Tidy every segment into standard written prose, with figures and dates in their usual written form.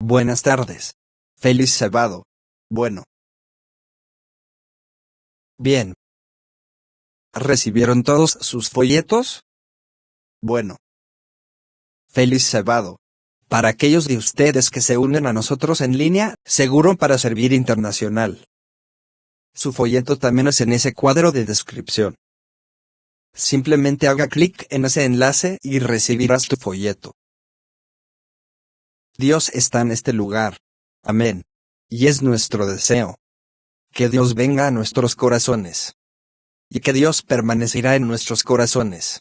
Buenas tardes. Feliz sábado. Bueno. Bien. ¿Recibieron todos sus folletos? Bueno. Feliz sábado. Para aquellos de ustedes que se unen a nosotros en línea, seguro para servir internacional. Su folleto también es en ese cuadro de descripción. Simplemente haga clic en ese enlace y recibirás tu folleto. Dios está en este lugar. Amén. Y es nuestro deseo que Dios venga a nuestros corazones. Y que Dios permanecerá en nuestros corazones.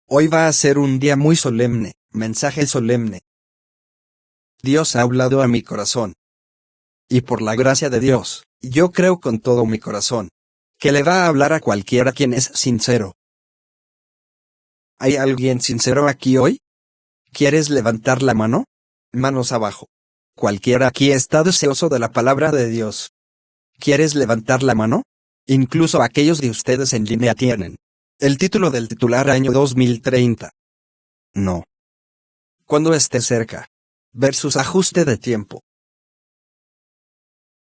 Hoy va a ser un día muy solemne, mensaje solemne. Dios ha hablado a mi corazón. Y por la gracia de Dios, yo creo con todo mi corazón, que le va a hablar a cualquiera quien es sincero. ¿Hay alguien sincero aquí hoy? ¿Quieres levantar la mano? Manos abajo. Cualquiera aquí está deseoso de la palabra de Dios. ¿Quieres levantar la mano? Incluso aquellos de ustedes en línea tienen el título del titular año 2030. No. Cuando esté cerca. Versus ajuste de tiempo.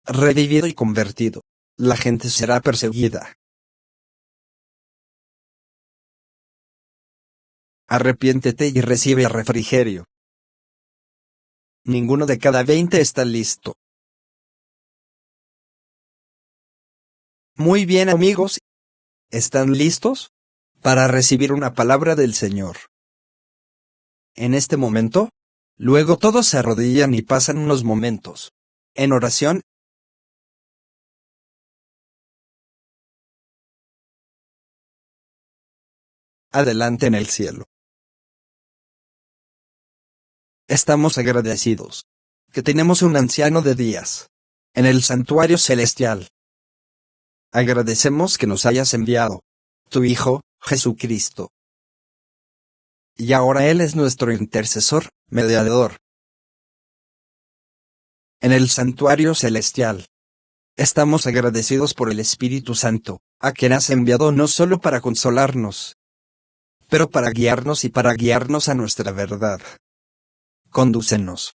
Revivido y convertido. La gente será perseguida. Arrepiéntete y recibe refrigerio. Ninguno de cada 20 está listo. Muy bien, amigos. ¿Están listos para recibir una palabra del Señor? En este momento, luego todos se arrodillan y pasan unos momentos en oración. Adelante en el cielo. Estamos agradecidos que tenemos un anciano de días en el santuario celestial. Agradecemos que nos hayas enviado tu Hijo, Jesucristo. Y ahora Él es nuestro intercesor, mediador. En el santuario celestial. Estamos agradecidos por el Espíritu Santo, a quien has enviado no solo para consolarnos, pero para guiarnos y para guiarnos a nuestra verdad. Condúcenos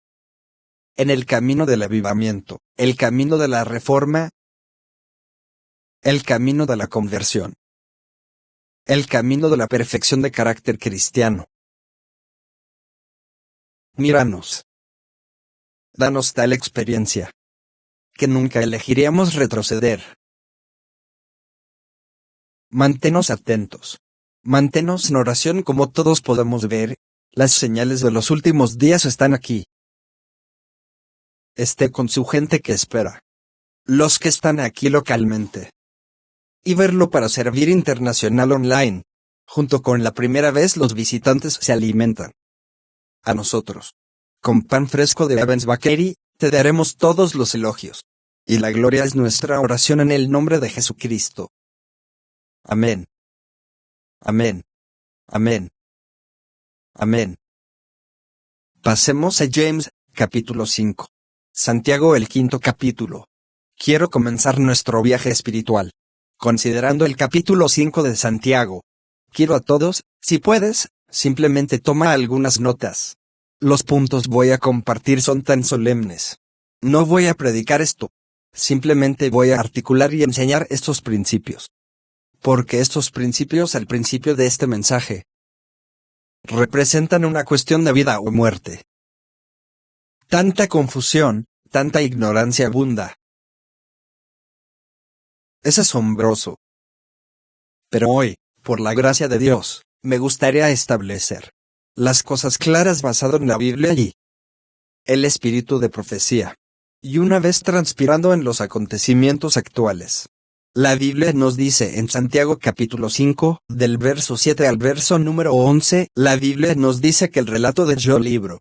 en el camino del avivamiento, el camino de la reforma, el camino de la conversión, el camino de la perfección de carácter cristiano. Míranos. Danos tal experiencia que nunca elegiríamos retroceder. Manténnos atentos. Manténnos en oración. Como todos podemos ver, las señales de los últimos días están aquí. Esté con su gente que espera. Los que están aquí localmente. Y verlo para servir internacional online. Junto con la primera vez los visitantes se alimentan. A nosotros, con pan fresco de Evans Bakery, te daremos todos los elogios. Y la gloria es nuestra oración en el nombre de Jesucristo. Amén. Amén. Amén. Amén. Pasemos a James, capítulo 5. Santiago, el quinto capítulo. Quiero comenzar nuestro viaje espiritual considerando el capítulo 5 de Santiago. Quiero a todos, si puedes, simplemente toma algunas notas. Los puntos voy a compartir son tan solemnes. No voy a predicar esto. Simplemente voy a articular y enseñar estos principios. Porque estos principios al principio de este mensaje representan una cuestión de vida o muerte. Tanta confusión, tanta ignorancia abunda. Es asombroso. Pero hoy, por la gracia de Dios, me gustaría establecer las cosas claras basado en la Biblia y el espíritu de profecía. Y una vez transpirando en los acontecimientos actuales. La Biblia nos dice en Santiago capítulo 5, del verso 7 al verso número 11, la Biblia nos dice que el relato de Job libro.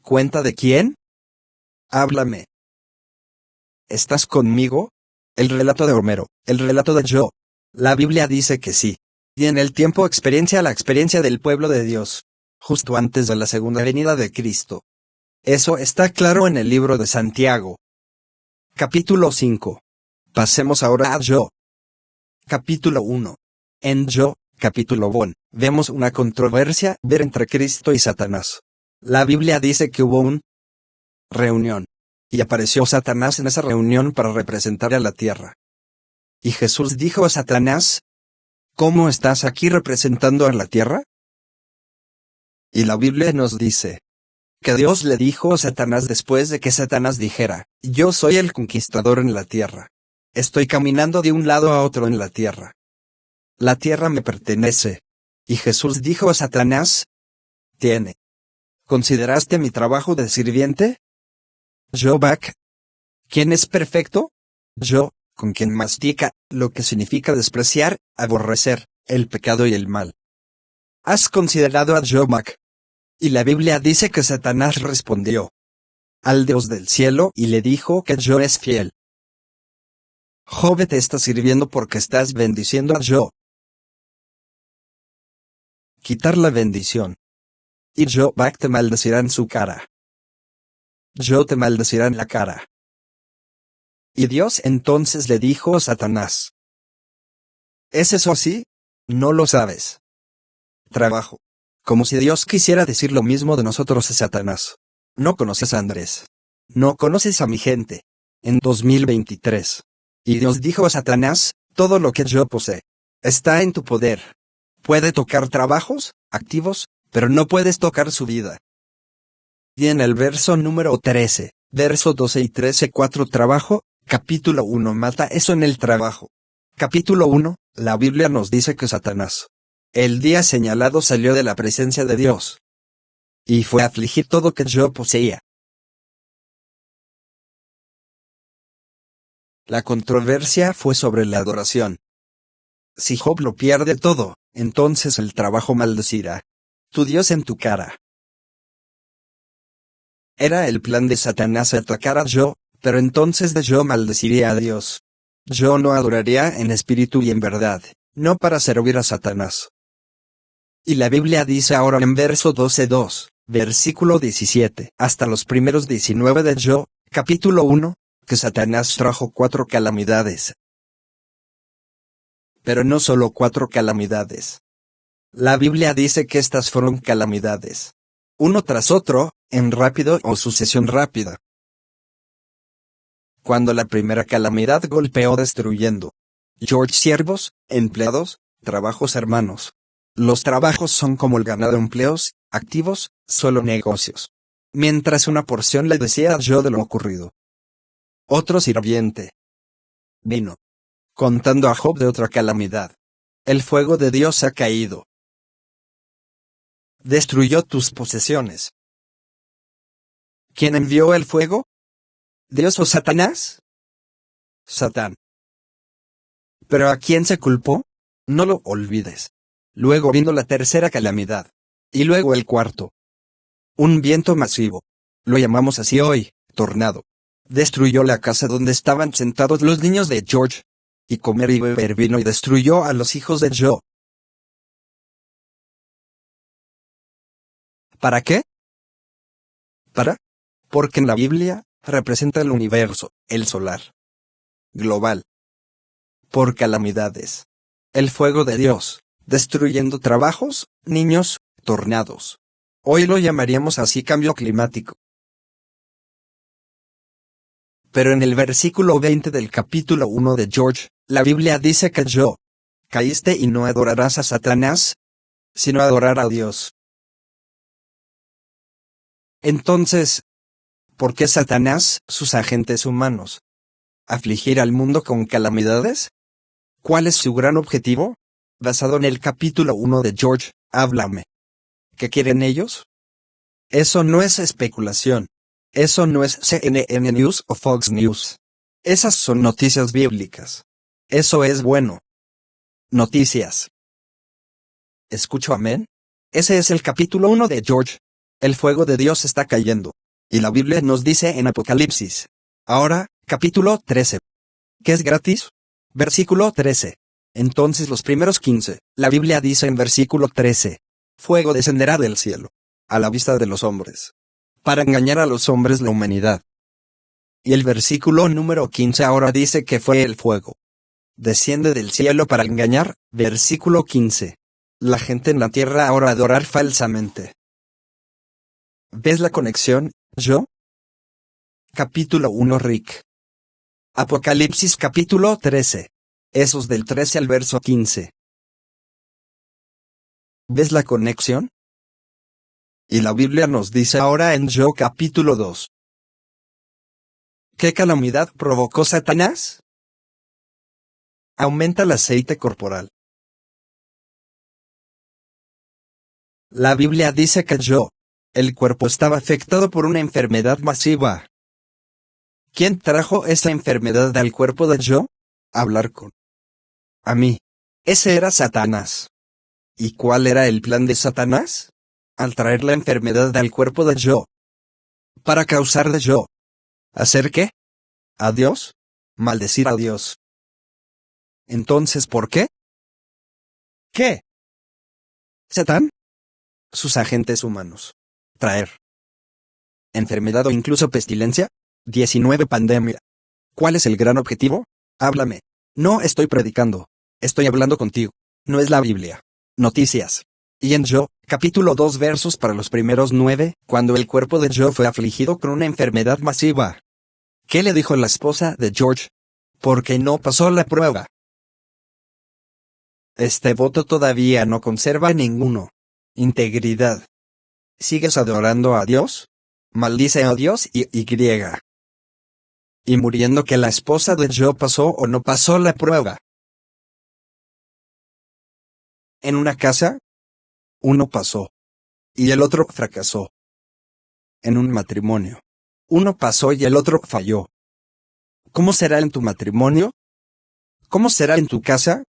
¿Cuenta de quién? Háblame. ¿Estás conmigo? El relato de Homero, el relato de Job. La Biblia dice que sí. Y en el tiempo la experiencia del pueblo de Dios. Justo antes de la segunda venida de Cristo. Eso está claro en el libro de Santiago. Capítulo 5. Pasemos ahora a Job. Capítulo 1. En Job, capítulo 1, vemos una controversia entre Cristo y Satanás. La Biblia dice que hubo una reunión, y apareció Satanás en esa reunión para representar a la tierra. Y Jesús dijo a Satanás, ¿cómo estás aquí representando a la tierra? Y la Biblia nos dice que Dios le dijo a Satanás después de que Satanás dijera, yo soy el conquistador en la tierra. Estoy caminando de un lado a otro en la tierra. La tierra me pertenece. Y Jesús dijo a Satanás, ¿consideraste mi trabajo de sirviente? Yo, ¿quién es perfecto? Yo, con quien mastica, lo que significa despreciar, aborrecer, el pecado y el mal. ¿Has considerado a Jobac? Y la Biblia dice que Satanás respondió al Dios del cielo y le dijo que Job es fiel. Job te está sirviendo porque estás bendiciendo a Job. Quitar la bendición. Y Jobac te maldecirá en su cara. Yo te maldecirá en la cara. Y Dios entonces le dijo a Satanás, ¿es eso así? No lo sabes. Trabajo. Como si Dios quisiera decir lo mismo de nosotros a Satanás. No conoces a Andrés. No conoces a mi gente. En 2023. Y Dios dijo a Satanás, todo lo que yo posee está en tu poder. Puede tocar trabajos, activos, pero no puedes tocar su vida. Y en el verso número 13, verso 12 y 13, 4 trabajo, capítulo 1 mata eso en el trabajo. Capítulo 1, la Biblia nos dice que Satanás, el día señalado salió de la presencia de Dios. Y fue a afligir todo que yo poseía. La controversia fue sobre la adoración. Si Job lo pierde todo, entonces el trabajo maldecirá tu Dios en tu cara. Era el plan de Satanás atacar a Job, pero entonces de Job maldeciría a Dios. Yo no adoraría en espíritu y en verdad, no para servir a Satanás. Y la Biblia dice ahora en verso 12:2, versículo 17, hasta los primeros 19 de Job, capítulo 1, que Satanás trajo 4 calamidades. Pero no solo 4 calamidades. La Biblia dice que estas fueron calamidades, uno tras otro, en rápido o sucesión rápida. Cuando la primera calamidad golpeó destruyendo George siervos, empleados, trabajos hermanos. Los trabajos son como el ganado empleos, activos, solo negocios. Mientras una porción le decía a Job de lo ocurrido. Otro sirviente vino contando a Job de otra calamidad. El fuego de Dios ha caído. Destruyó tus posesiones. ¿Quién envió el fuego? ¿Dios o Satanás? Satán. ¿Pero a quién se culpó? No lo olvides. Luego vino la tercera calamidad. Y luego el cuarto. Un viento masivo. Lo llamamos así hoy, tornado. Destruyó la casa donde estaban sentados los niños de George. Y comer y beber vino y destruyó a los hijos de Job. ¿Para qué? Porque en la Biblia, representa el universo, el solar. Global. Por calamidades. El fuego de Dios, destruyendo trabajos, niños, tornados. Hoy lo llamaríamos así cambio climático. Pero en el versículo 20 del capítulo 1 de George, la Biblia dice que Job, caíste y no adorarás a Satanás, sino adorar a Dios. Entonces, ¿por qué Satanás, sus agentes humanos, afligir al mundo con calamidades? ¿Cuál es su gran objetivo? Basado en el capítulo 1 de George, háblame. ¿Qué quieren ellos? Eso no es especulación. Eso no es CNN News o Fox News. Esas son noticias bíblicas. Eso es bueno. Noticias. ¿Escucho amén? Ese es el capítulo 1 de George. El fuego de Dios está cayendo. Y la Biblia nos dice en Apocalipsis. Ahora, capítulo 13. ¿Qué es gratis? Versículo 13. Entonces los primeros 15, la Biblia dice en versículo 13. Fuego descenderá del cielo, a la vista de los hombres, para engañar a los hombres la humanidad. Y el versículo número 15 ahora dice que fue el fuego. Desciende del cielo para engañar, versículo 15. La gente en la tierra ahora adorar falsamente. ¿Ves la conexión, yo? Capítulo 1 Rick. Apocalipsis capítulo 13. Esos del 13 al verso 15. ¿Ves la conexión? Y la Biblia nos dice ahora en Job capítulo 2. ¿Qué calamidad provocó Satanás? Aumenta el aceite corporal. La Biblia dice que el cuerpo estaba afectado por una enfermedad masiva. ¿Quién trajo esa enfermedad al cuerpo de Job? Hablar con a mí. Ese era Satanás. ¿Y cuál era el plan de Satanás? Al traer la enfermedad al cuerpo de Job. Para causar de Job. ¿Hacer qué? ¿A Dios? Maldecir a Dios. Entonces, ¿por qué? ¿Qué? ¿Satán? Sus agentes humanos. Traer enfermedad o incluso pestilencia. 19 Pandemia. ¿Cuál es el gran objetivo? Háblame. No estoy predicando. Estoy hablando contigo. No es la Biblia. Noticias. Y en Job, capítulo 2 versos para los primeros 9, cuando el cuerpo de Job fue afligido con una enfermedad masiva. ¿Qué le dijo la esposa de George? Porque no pasó la prueba. Este voto todavía no conserva ninguno. Integridad. ¿Sigues adorando a Dios? Maldice a Dios y muriendo que la esposa de Job pasó o no pasó la prueba. En una casa, uno pasó. Y el otro fracasó. En un matrimonio, uno pasó y el otro falló. ¿Cómo será en tu matrimonio? ¿Cómo será en tu casa?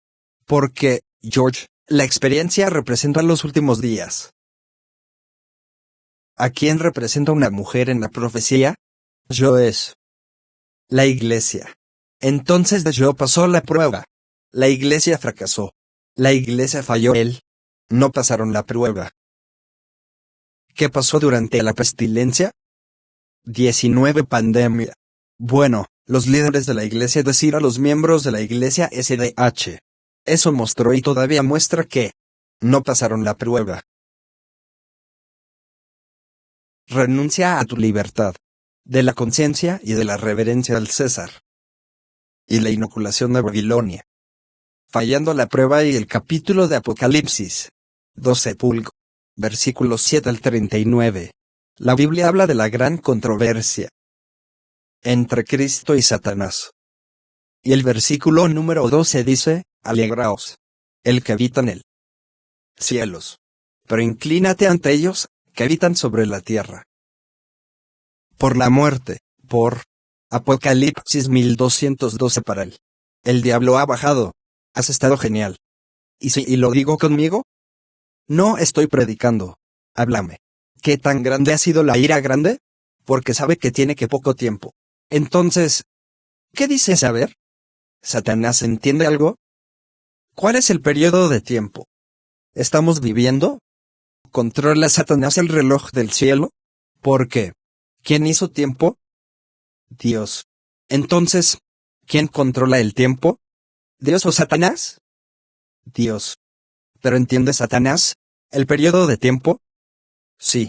Porque, George, la experiencia representa los últimos días. ¿A quién representa una mujer en la profecía? Yo es la iglesia. Entonces de Job pasó la prueba. La iglesia fracasó. La iglesia falló. Él. No pasaron la prueba. ¿Qué pasó durante la pestilencia? 19 Pandemia. Bueno, los líderes de la iglesia decir a los miembros de la iglesia SDH. Eso mostró y todavía muestra que no pasaron la prueba. Renuncia a tu libertad, de la conciencia y de la reverencia al César. Y la inoculación de Babilonia. Fallando la prueba y el capítulo de Apocalipsis. 12 Pulgo. Versículos 7 al 39. La Biblia habla de la gran controversia entre Cristo y Satanás. Y el versículo número 12 dice, alegraos, el que habita en el cielos. Pero inclínate ante ellos, que habitan sobre la tierra. Por la muerte, por Apocalipsis 1212 para él. El diablo ha bajado. Has estado genial. ¿Y lo digo conmigo? No estoy predicando. Háblame. ¿Qué tan grande ha sido la ira grande? Porque sabe que tiene que poco tiempo. Entonces, ¿qué dice saber? ¿Satanás entiende algo? ¿Cuál es el periodo de tiempo? ¿Estamos viviendo? ¿Controla Satanás el reloj del cielo? ¿Por qué? ¿Quién hizo tiempo? Dios. Entonces, ¿quién controla el tiempo? ¿Dios o Satanás? Dios. ¿Pero entiende Satanás el periodo de tiempo? Sí.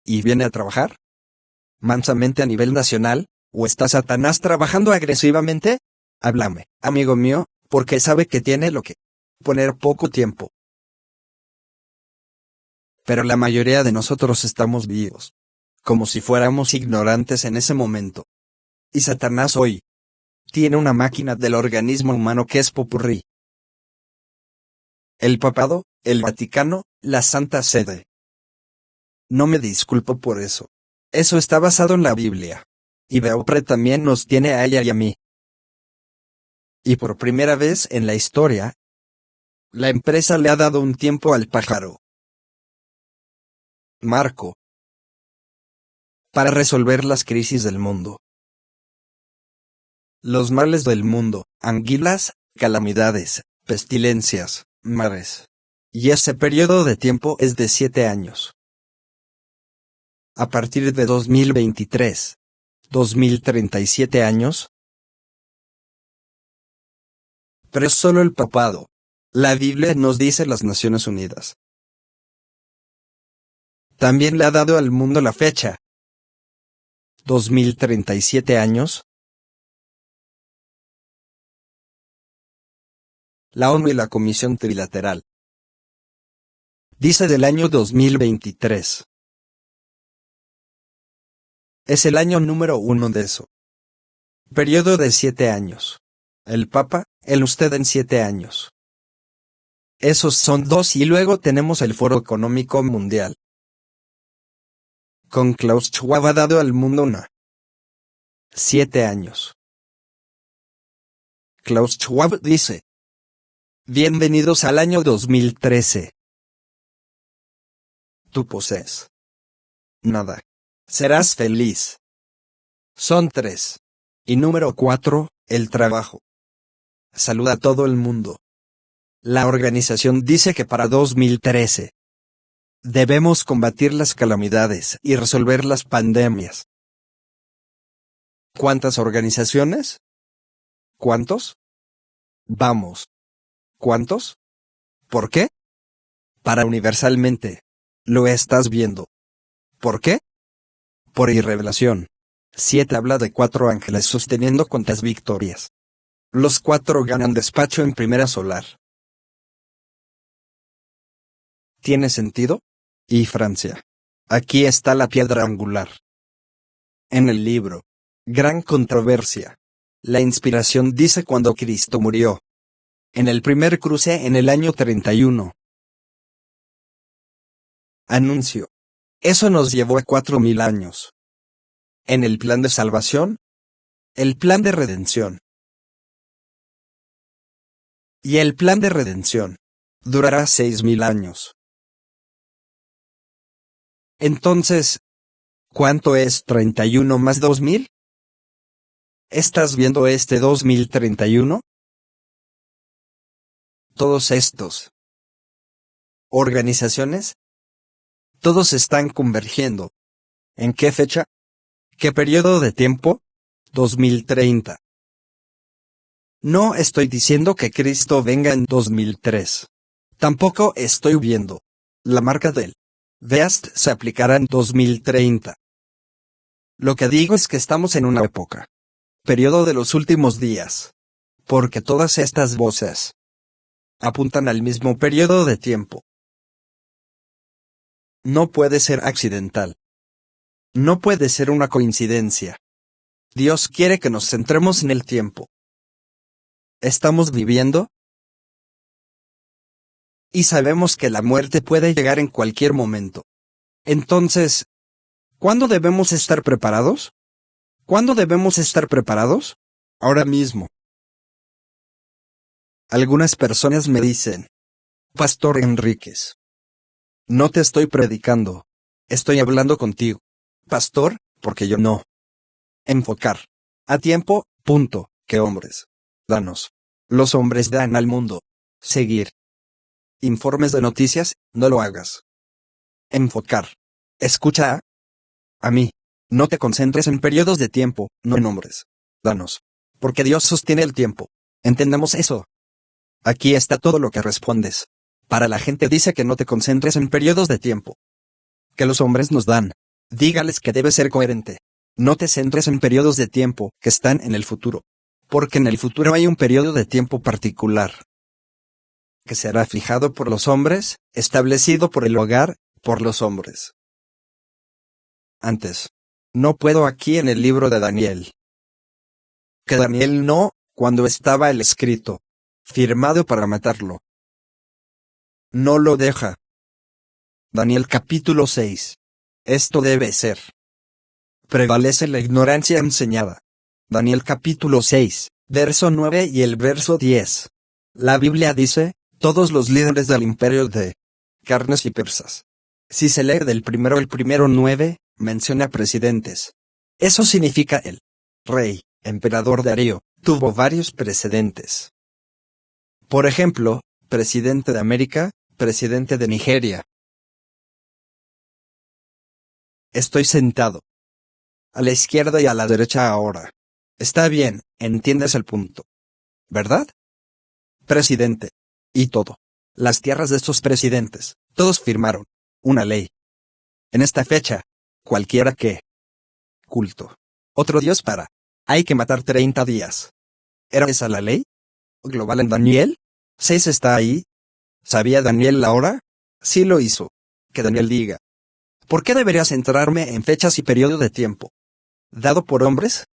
¿Y viene a trabajar mansamente a nivel nacional? ¿O está Satanás trabajando agresivamente? Háblame, amigo mío, porque sabe que tiene lo que poner poco tiempo. Pero la mayoría de nosotros estamos vivos, como si fuéramos ignorantes en ese momento. Y Satanás hoy tiene una máquina del organismo humano que es popurrí. El papado, el Vaticano, la Santa Sede. No me disculpo por eso. Eso está basado en la Biblia. Y Beaupre también nos tiene a ella y a mí. Y por primera vez en la historia, la empresa le ha dado un tiempo al pájaro Marco para resolver las crisis del mundo. Los males del mundo, anguilas, calamidades, pestilencias, mares. Y ese periodo de tiempo es de 7 años. A partir de 2023, 2037 años. Pero es solo el papado. La Biblia nos dice las Naciones Unidas. también le ha dado al mundo la fecha. 2037 años. La ONU y la Comisión Trilateral. Dice del año 2023. Es el año número 1 de eso. Periodo de 7 años. El Papa, el usted en 7 años. Esos son 2 y luego tenemos el Foro Económico Mundial. Con Klaus Schwab ha dado al mundo 7 años. Klaus Schwab dice: bienvenidos al año 2013. Tú posees nada. Serás feliz. Son 3. Y número 4, el trabajo. Saluda a todo el mundo. La organización dice que para 2013 debemos combatir las calamidades y resolver las pandemias. ¿Cuántas organizaciones? ¿Cuántos? Vamos. ¿Cuántos? ¿Por qué? Para universalmente. Lo estás viendo. ¿Por qué? Por irrevelación. 7 habla de 4 ángeles sosteniendo cuantas victorias. Los 4 ganan despacho en primera solar. ¿Tiene sentido? Y Francia. Aquí está la piedra angular. En el libro Gran Controversia, la inspiración dice cuando Cristo murió. En el primer cruce en el año 31. Anuncio. Eso nos llevó a 4000 años. En el plan de salvación, el plan de redención. Y el plan de redención durará 6000 años. Entonces, ¿cuánto es 31 más 2000? ¿Estás viendo este 2031? Todos estos organizaciones, todos están convergiendo. ¿En qué fecha? ¿Qué periodo de tiempo? 2030. No estoy diciendo que Cristo venga en 2003. Tampoco estoy viendo la marca del Beast se aplicará en 2030. Lo que digo es que estamos en una época, periodo de los últimos días, porque todas estas voces apuntan al mismo periodo de tiempo. No puede ser accidental. No puede ser una coincidencia. Dios quiere que nos centremos en el tiempo. ¿Estamos viviendo? Y sabemos que la muerte puede llegar en cualquier momento. Entonces, ¿cuándo debemos estar preparados? ¿Cuándo debemos estar preparados? Ahora mismo. Algunas personas me dicen: Pastor Enríquez, no te estoy predicando. Estoy hablando contigo. Pastor, porque yo no. Enfocar. A tiempo, punto, que hombres. Danos. Los hombres dan al mundo. Seguir. Informes de noticias, no lo hagas. Enfocar. Escucha a mí. No te concentres en periodos de tiempo, no en hombres. Danos. Porque Dios sostiene el tiempo. ¿Entendemos eso? Aquí está todo lo que respondes. Para la gente dice que no te concentres en periodos de tiempo que los hombres nos dan. Dígales que debes ser coherente. No te centres en periodos de tiempo que están en el futuro. Porque en el futuro hay un periodo de tiempo particular que será fijado por los hombres, establecido por el hogar, por los hombres. Antes. No puedo aquí en el libro de Daniel. Que Daniel no, cuando estaba el escrito, firmado para matarlo. No lo deja. Daniel capítulo 6. Esto debe ser. Prevalece la ignorancia enseñada. Daniel capítulo 6, verso 9 y el verso 10. La Biblia dice: todos los líderes del imperio de carnes y persas. Si se lee del primero el primero 9, menciona presidentes. Eso significa el rey, emperador Darío, tuvo varios precedentes. Por ejemplo, presidente de América, presidente de Nigeria. Estoy sentado a la izquierda y a la derecha ahora. Está bien, entiendes el punto, ¿verdad? Presidente. Y todo. Las tierras de estos presidentes, todos firmaron una ley. En esta fecha, cualquiera que culto otro Dios para, hay que matar 30 días. ¿Era esa la ley global en Daniel 6 está ahí? ¿Sabía Daniel la hora? Sí lo hizo. Que Daniel diga. ¿Por qué debería centrarme en fechas y periodo de tiempo dado por hombres?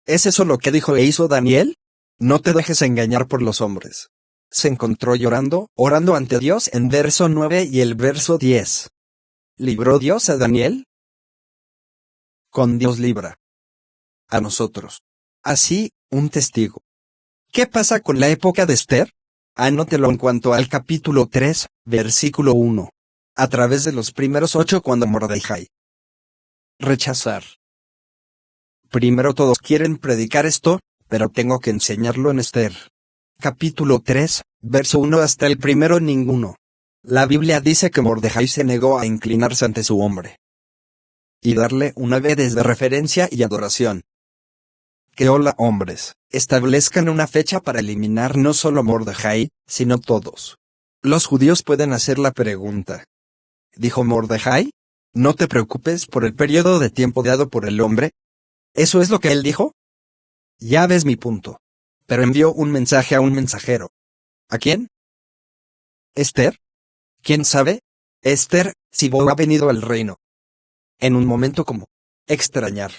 ¿Es eso lo que dijo e hizo Daniel? No te dejes engañar por los hombres. Se encontró llorando, orando ante Dios en verso 9 y el verso 10. ¿Libró Dios a Daniel? Con Dios libra a nosotros. Así, un testigo. ¿Qué pasa con la época de Esther? Anótelo en cuanto al capítulo 3, versículo 1. A través de los primeros 8 cuando Mordecai. Rechazar. Primero todos quieren predicar esto, pero tengo que enseñarlo en Esther. Capítulo 3, verso 1 hasta el primero ninguno. La Biblia dice que Mordecai se negó a inclinarse ante su hombre y darle una vez de referencia y adoración. Que hombres, establezcan una fecha para eliminar no solo a Mordecai, sino todos. Los judíos pueden hacer la pregunta. ¿Dijo Mordecai? No te preocupes por el periodo de tiempo dado por el hombre. ¿Eso es lo que él dijo? Ya ves mi punto. Pero envió un mensaje a un mensajero. ¿A quién? ¿Esther? ¿Quién sabe? Esther, si ha venido al reino. En un momento como extrañar.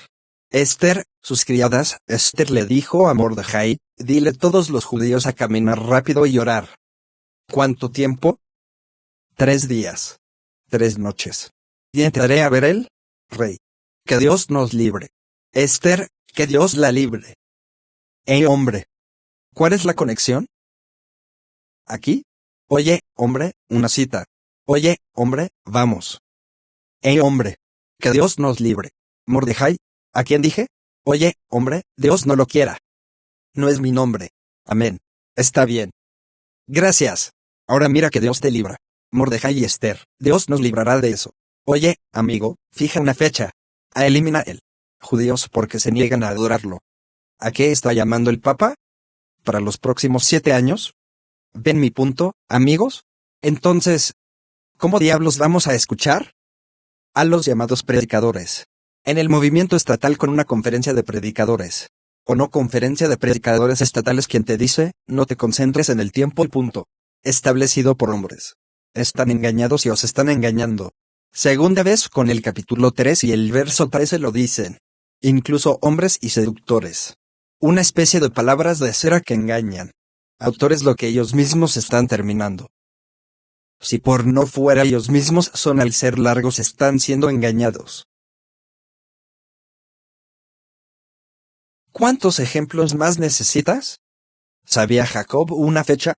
Esther, sus criadas, Esther le dijo a Mordecai, dile todos los judíos a caminar rápido y orar. ¿Cuánto tiempo? 3 días. 3 noches. Y entraré a ver el rey. Que Dios nos libre. Esther, que Dios la libre. Hombre. ¿Cuál es la conexión? ¿Aquí? Oye, hombre, una cita. Oye, hombre, vamos. Hombre. Que Dios nos libre. Mordecai. ¿A quién dije? Oye, hombre, Dios no lo quiera. No es mi nombre. Amén. Está bien. Gracias. Ahora mira que Dios te libra. Mordecai y Esther, Dios nos librará de eso. Oye, amigo, fija una fecha. Elimina el judíos porque se niegan a adorarlo. ¿A qué está llamando el Papa? ¿Para los próximos 7 años? ¿Ven mi punto, amigos? Entonces, ¿cómo diablos vamos a escuchar? A los llamados predicadores. En el movimiento estatal con una conferencia de predicadores. O no conferencia de predicadores estatales quien te dice, no te concentres en el tiempo y punto. Establecido por hombres. Están engañados y os están engañando. Segunda vez con el capítulo 3 y el verso 13 lo dicen. Incluso hombres y seductores. Una especie de palabras de cera que engañan. Autores lo que ellos mismos están terminando. Si por no fuera ellos mismos son al ser largos están siendo engañados. ¿Cuántos ejemplos más necesitas? ¿Sabía Jacob una fecha?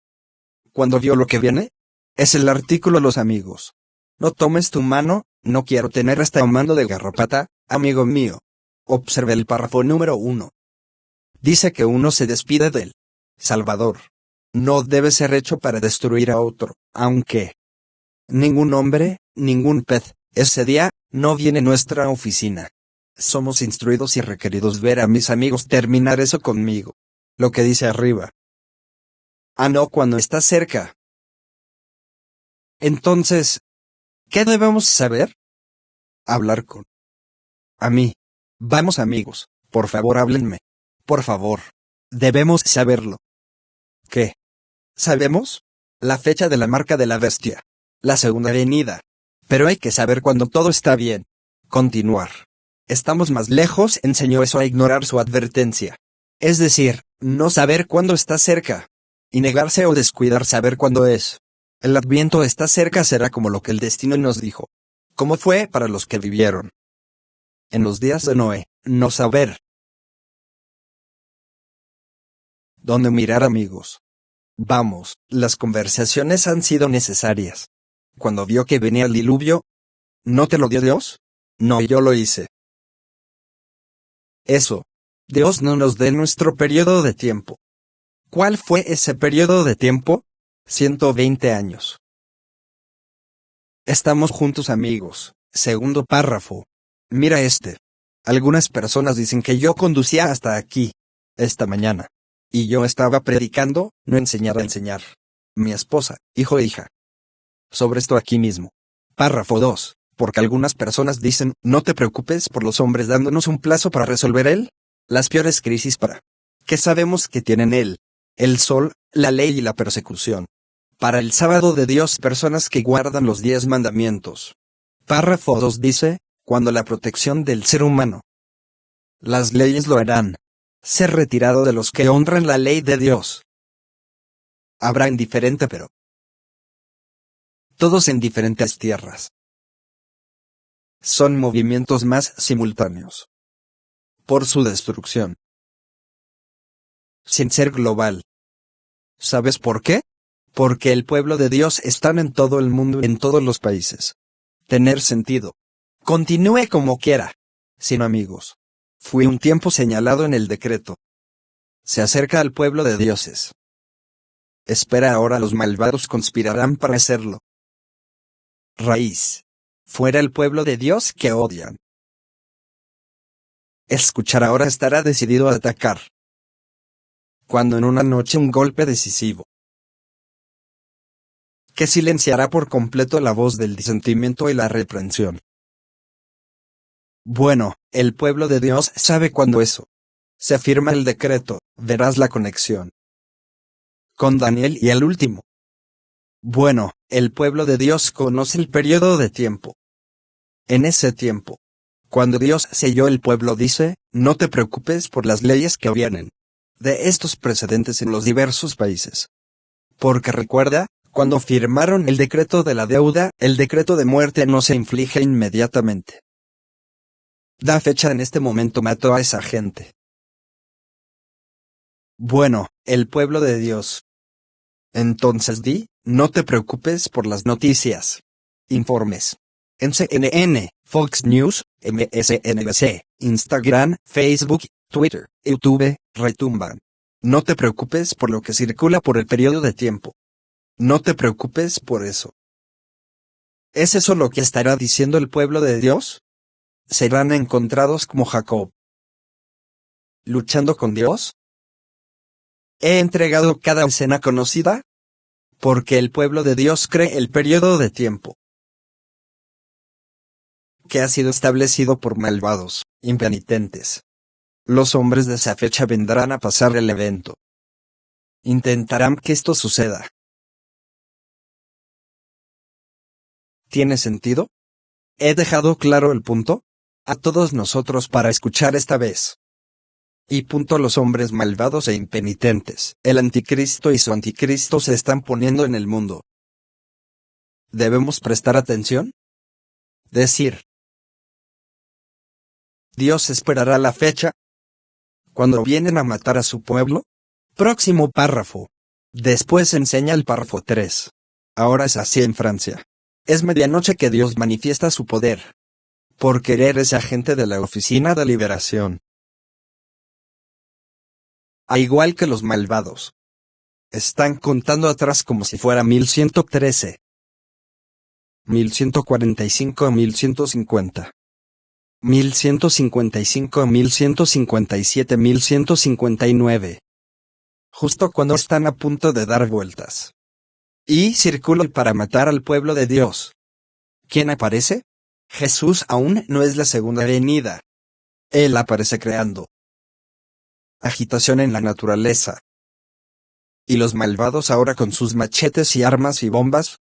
¿Cuándo vio lo que viene? Es el artículo los amigos. No tomes tu mano, no quiero tener esta mano de garrapata, amigo mío. Observe el párrafo número 1. Dice que uno se despide del Salvador. No debe ser hecho para destruir a otro, aunque ningún hombre, ningún pez, ese día, no viene a nuestra oficina. Somos instruidos y requeridos ver a mis amigos terminar eso conmigo. Lo que dice arriba. No cuando está cerca. Entonces, ¿qué debemos saber? Hablar con a mí. Vamos amigos, por favor háblenme. Por favor. Debemos saberlo. ¿Qué? ¿Sabemos? La fecha de la marca de la bestia. La segunda venida. Pero hay que saber cuando todo está bien. Continuar. Estamos más lejos, enseñó eso a ignorar su advertencia. Es decir, no saber cuándo está cerca. Y negarse o descuidar saber cuándo es. El adviento está cerca será como lo que el destino nos dijo. Como fue para los que vivieron en los días de Noé, no saber dónde mirar amigos. Vamos, las conversaciones han sido necesarias. Cuando vio que venía el diluvio, ¿no te lo dio Dios? No, yo lo hice. Eso. Dios no nos dé nuestro periodo de tiempo. ¿Cuál fue ese periodo de tiempo? 120 años. Estamos juntos amigos. Segundo párrafo. Mira este. Algunas personas dicen que yo conducía hasta aquí, esta mañana. Y yo estaba predicando, no enseñar a enseñar. Mi esposa, hijo e hija. Sobre esto aquí mismo. Párrafo 2. porque algunas personas dicen, no te preocupes por los hombres dándonos un plazo para resolver las peores crisis que sabemos que tienen el sol, la ley y la persecución. Para el sábado de Dios, personas que guardan los 10 mandamientos. Párrafo 2 dice, cuando la protección del ser humano. Las leyes lo harán. Ser retirado de los que honran la ley de Dios. Habrá indiferente pero. Todos en diferentes tierras. Son movimientos más simultáneos. Por su destrucción. Sin ser global. ¿Sabes por qué? Porque el pueblo de Dios está en todo el mundo, en todos los países. Tener sentido. Continúe como quiera. Sin amigos. Fui un tiempo señalado en el decreto. Se acerca al pueblo de dioses. Espera ahora, los malvados conspirarán para hacerlo. Raíz. Fuera el pueblo de Dios que odian. Escuchar ahora estará decidido a atacar. Cuando en una noche un golpe decisivo. Que silenciará por completo la voz del disentimiento y la reprensión. Bueno, el pueblo de Dios sabe cuando eso. Se firma el decreto, verás la conexión. Con Daniel y el último. Bueno, el pueblo de Dios conoce el periodo de tiempo. En ese tiempo. Cuando Dios selló el pueblo dice, no te preocupes por las leyes que vienen. De estos precedentes en los diversos países. Porque recuerda, cuando firmaron el decreto de la deuda, el decreto de muerte no se inflige inmediatamente. Da fecha, en este momento mató a esa gente. Bueno, el pueblo de Dios. Entonces no te preocupes por las noticias. Informes. En CNN, Fox News, MSNBC, Instagram, Facebook, Twitter, YouTube, retumban. No te preocupes por lo que circula por el periodo de tiempo. No te preocupes por eso. ¿Es eso lo que estará diciendo el pueblo de Dios? ¿Serán encontrados como Jacob, luchando con Dios? ¿He entregado cada escena conocida? Porque el pueblo de Dios cree el periodo de tiempo que ha sido establecido por malvados, impenitentes. Los hombres de esa fecha vendrán a pasar el evento. Intentarán que esto suceda. ¿Tiene sentido? ¿He dejado claro el punto? A todos nosotros para escuchar esta vez. Y punto, los hombres malvados e impenitentes, el anticristo y su anticristo se están poniendo en el mundo. ¿Debemos prestar atención? Decir. Dios esperará la fecha. ¿Cuando vienen a matar a su pueblo? Próximo párrafo. Después enseña el párrafo 3. Ahora es así en Francia. Es medianoche que Dios manifiesta su poder. Por querer es agente de la Oficina de Liberación. A igual que los malvados. Están contando atrás como si fuera 1113. 1145 1150. 1155 1157 1159. Justo cuando están a punto de dar vueltas. Y circulan para matar al pueblo de Dios. ¿Quién aparece? Jesús aún no es la segunda venida. Él aparece creando agitación en la naturaleza. ¿Y los malvados ahora con sus machetes y armas y bombas?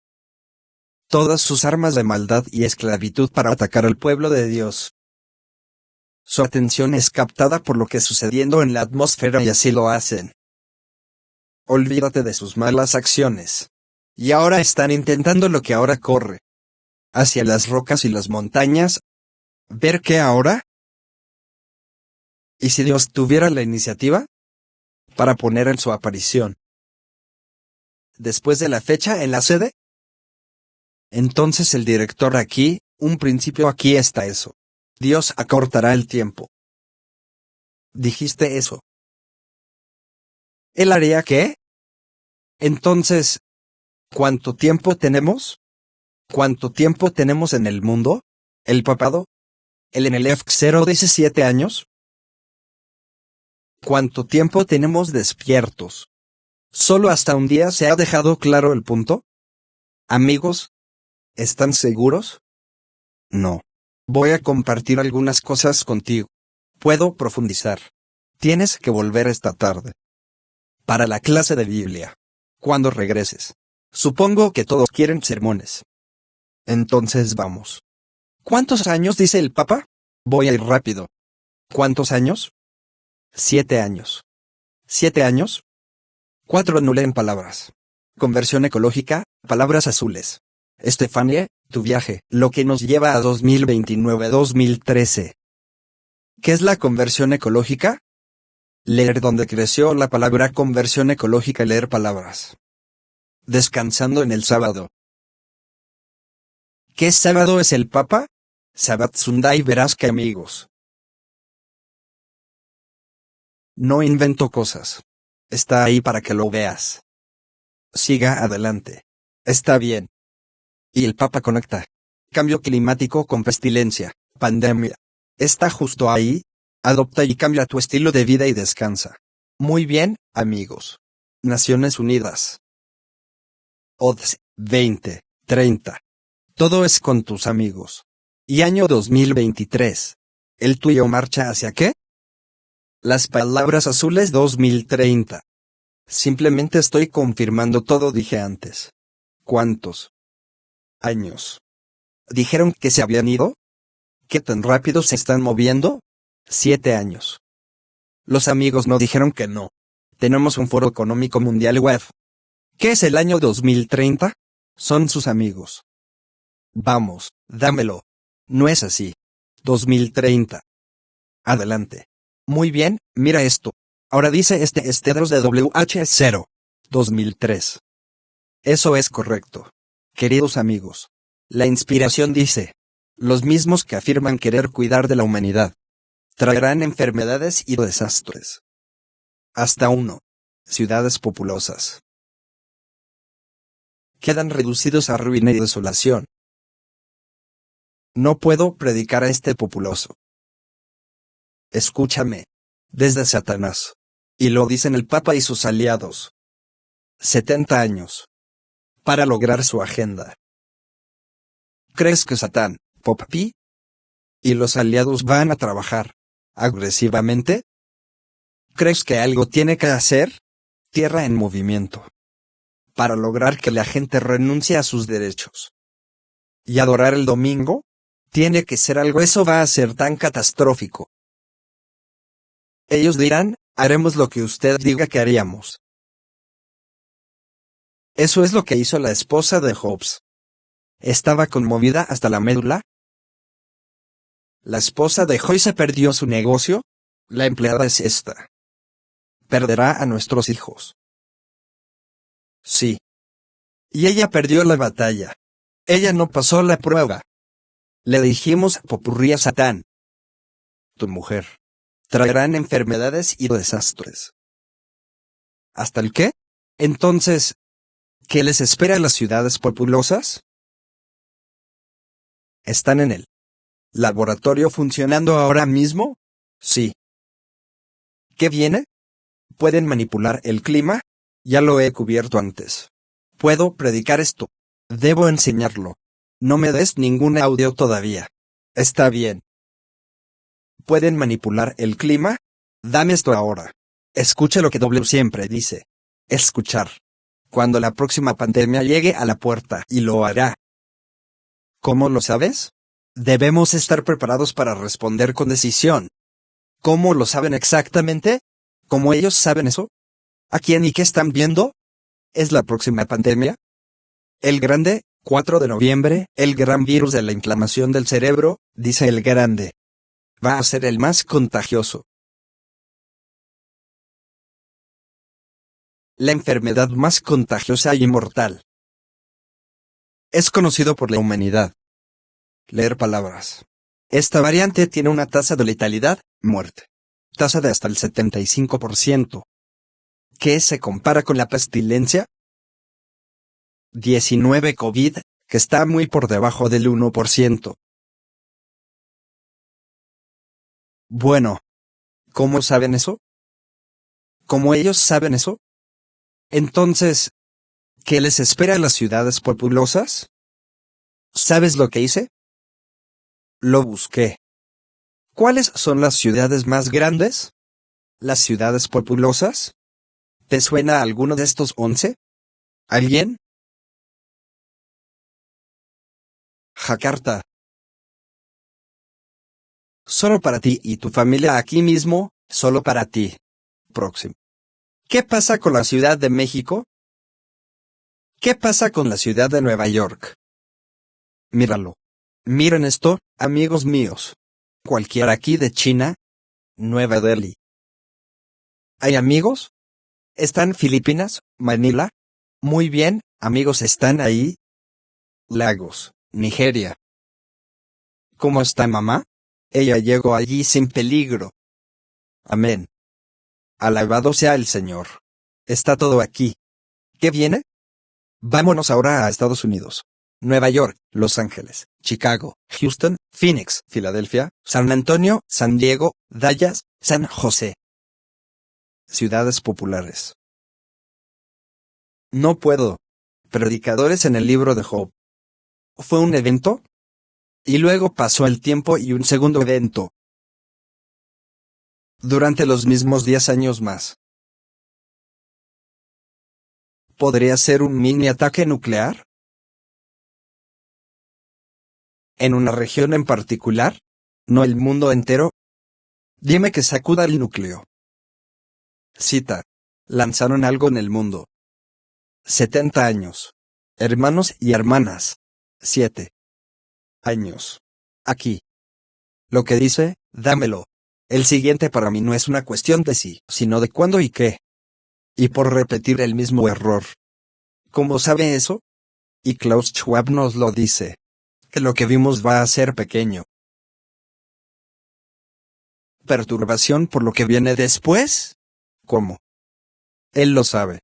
Todas sus armas de maldad y esclavitud para atacar al pueblo de Dios. Su atención es captada por lo que sucediendo en la atmósfera y así lo hacen. Olvídate de sus malas acciones. Y ahora están intentando lo que ahora corre. Hacia las rocas y las montañas. ¿Ver qué ahora? ¿Y si Dios tuviera la iniciativa? Para poner en su aparición. Después de la fecha en la sede. Entonces el director aquí, un principio aquí está eso. Dios acortará el tiempo. ¿Dijiste eso? ¿Él haría qué? Entonces, ¿cuánto tiempo tenemos? ¿Cuánto tiempo tenemos en el mundo? ¿El papado? ¿El en el F0 dice 7 años? ¿Cuánto tiempo tenemos despiertos? ¿Solo hasta un día se ha dejado claro el punto? Amigos, ¿están seguros? No. Voy a compartir algunas cosas contigo. Puedo profundizar. Tienes que volver esta tarde. Para la clase de Biblia. Cuando regreses. Supongo que todos quieren sermones. Entonces vamos. ¿Cuántos años dice el Papa? Voy a ir rápido. ¿Cuántos años? 7 años. ¿7 años? 4 no leen palabras. Conversión ecológica, palabras azules. Estefania, tu viaje, lo que nos lleva a 2029-2013. ¿Qué es la conversión ecológica? Leer donde creció la palabra conversión ecológica, leer palabras. Descansando en el sábado. ¿Qué sábado es el Papa? Sabbat Sunday, verás que amigos. No invento cosas. Está ahí para que lo veas. Siga adelante. Está bien. Y el Papa conecta. Cambio climático con pestilencia, pandemia. Está justo ahí. Adopta y cambia tu estilo de vida y descansa. Muy bien, amigos. Naciones Unidas. Odds 2030. Todo es con tus amigos. Y año 2023. ¿El tuyo marcha hacia qué? Las palabras azules 2030. Simplemente estoy confirmando todo, dije antes. ¿Cuántos años dijeron que se habían ido? ¿Qué tan rápido se están moviendo? 7 años. Los amigos no dijeron que no. Tenemos un foro económico mundial web. ¿Qué es el año 2030? Son sus amigos. Vamos, dámelo. No es así. 2030. Adelante. Muy bien, mira esto. Ahora dice esteros de WH0. 2003. Eso es correcto. Queridos amigos. La inspiración dice. Los mismos que afirman querer cuidar de la humanidad. Traerán enfermedades y desastres. Hasta 1. Ciudades populosas. Quedan reducidos a ruina y desolación. No puedo predicar a este populoso. Escúchame. Desde Satanás. Y lo dicen el Papa y sus aliados. 70 años. Para lograr su agenda. ¿Crees que Satán, Poppy y los aliados van a trabajar agresivamente? ¿Crees que algo tiene que hacer? Tierra en movimiento. Para lograr que la gente renuncie a sus derechos. ¿Y adorar el domingo? Tiene que ser algo, eso va a ser tan catastrófico. Ellos dirán, haremos lo que usted diga que haríamos. Eso es lo que hizo la esposa de Hobbes. Estaba conmovida hasta la médula. La esposa de Joyce perdió su negocio. La empleada es esta. Perderá a nuestros hijos. Sí. Y ella perdió la batalla. Ella no pasó la prueba. Le dijimos popurrí a Satán. Tu mujer. Traerán enfermedades y desastres. ¿Hasta el qué? Entonces, ¿qué les espera a las ciudades populosas? ¿Están en el laboratorio funcionando ahora mismo? Sí. ¿Qué viene? ¿Pueden manipular el clima? Ya lo he cubierto antes. Puedo predicar esto. Debo enseñarlo. No me des ningún audio todavía. Está bien. ¿Pueden manipular el clima? Dame esto ahora. Escuche lo que W siempre dice. Escuchar. Cuando la próxima pandemia llegue a la puerta, y lo hará. ¿Cómo lo sabes? Debemos estar preparados para responder con decisión. ¿Cómo lo saben exactamente? ¿Cómo ellos saben eso? ¿A quién y qué están viendo? ¿Es la próxima pandemia? El Grande, 4 de noviembre, el gran virus de la inflamación del cerebro, dice el Grande. Va a ser el más contagioso. La enfermedad más contagiosa y mortal. Es conocido por la humanidad. Leer palabras. Esta variante tiene una tasa de letalidad, muerte. Tasa de hasta el 75%. ¿Qué se compara con la pestilencia? 19 COVID, que está muy por debajo del 1%. Bueno. ¿Cómo saben eso? ¿Cómo ellos saben eso? Entonces, ¿qué les espera a las ciudades populosas? ¿Sabes lo que hice? Lo busqué. ¿Cuáles son las ciudades más grandes? ¿Las ciudades populosas? ¿Te suena alguno de estos 11? ¿Alguien? Jakarta. Solo para ti y tu familia aquí mismo, solo para ti. Próximo. ¿Qué pasa con la Ciudad de México? ¿Qué pasa con la ciudad de Nueva York? Míralo. Miren esto, amigos míos. Cualquiera aquí de China, Nueva Delhi. ¿Hay amigos? ¿Están Filipinas, Manila? Muy bien, amigos, ¿están ahí? Lagos, Nigeria. ¿Cómo está mamá? Ella llegó allí sin peligro. Amén. Alabado sea el Señor. Está todo aquí. ¿Qué viene? Vámonos ahora a Estados Unidos. Nueva York, Los Ángeles, Chicago, Houston, Phoenix, Filadelfia, San Antonio, San Diego, Dallas, San José. Ciudades populares. No puedo. Predicadores en el libro de Job. ¿Fue un evento? Y luego pasó el tiempo y un segundo evento. Durante los mismos 10 años más. ¿Podría ser un mini ataque nuclear? ¿En una región en particular? ¿No el mundo entero? Dime que sacuda el núcleo. Cita. Lanzaron algo en el mundo. 70 años. Hermanos y hermanas. 7 años. Aquí. Lo que dice, dámelo. El siguiente para mí no es una cuestión de si, sino de cuándo y qué. Y por repetir el mismo error. ¿Cómo sabe eso? Y Klaus Schwab nos lo dice. Que lo que vimos va a ser pequeño. ¿Perturbación por lo que viene después? ¿Cómo? Él lo sabe.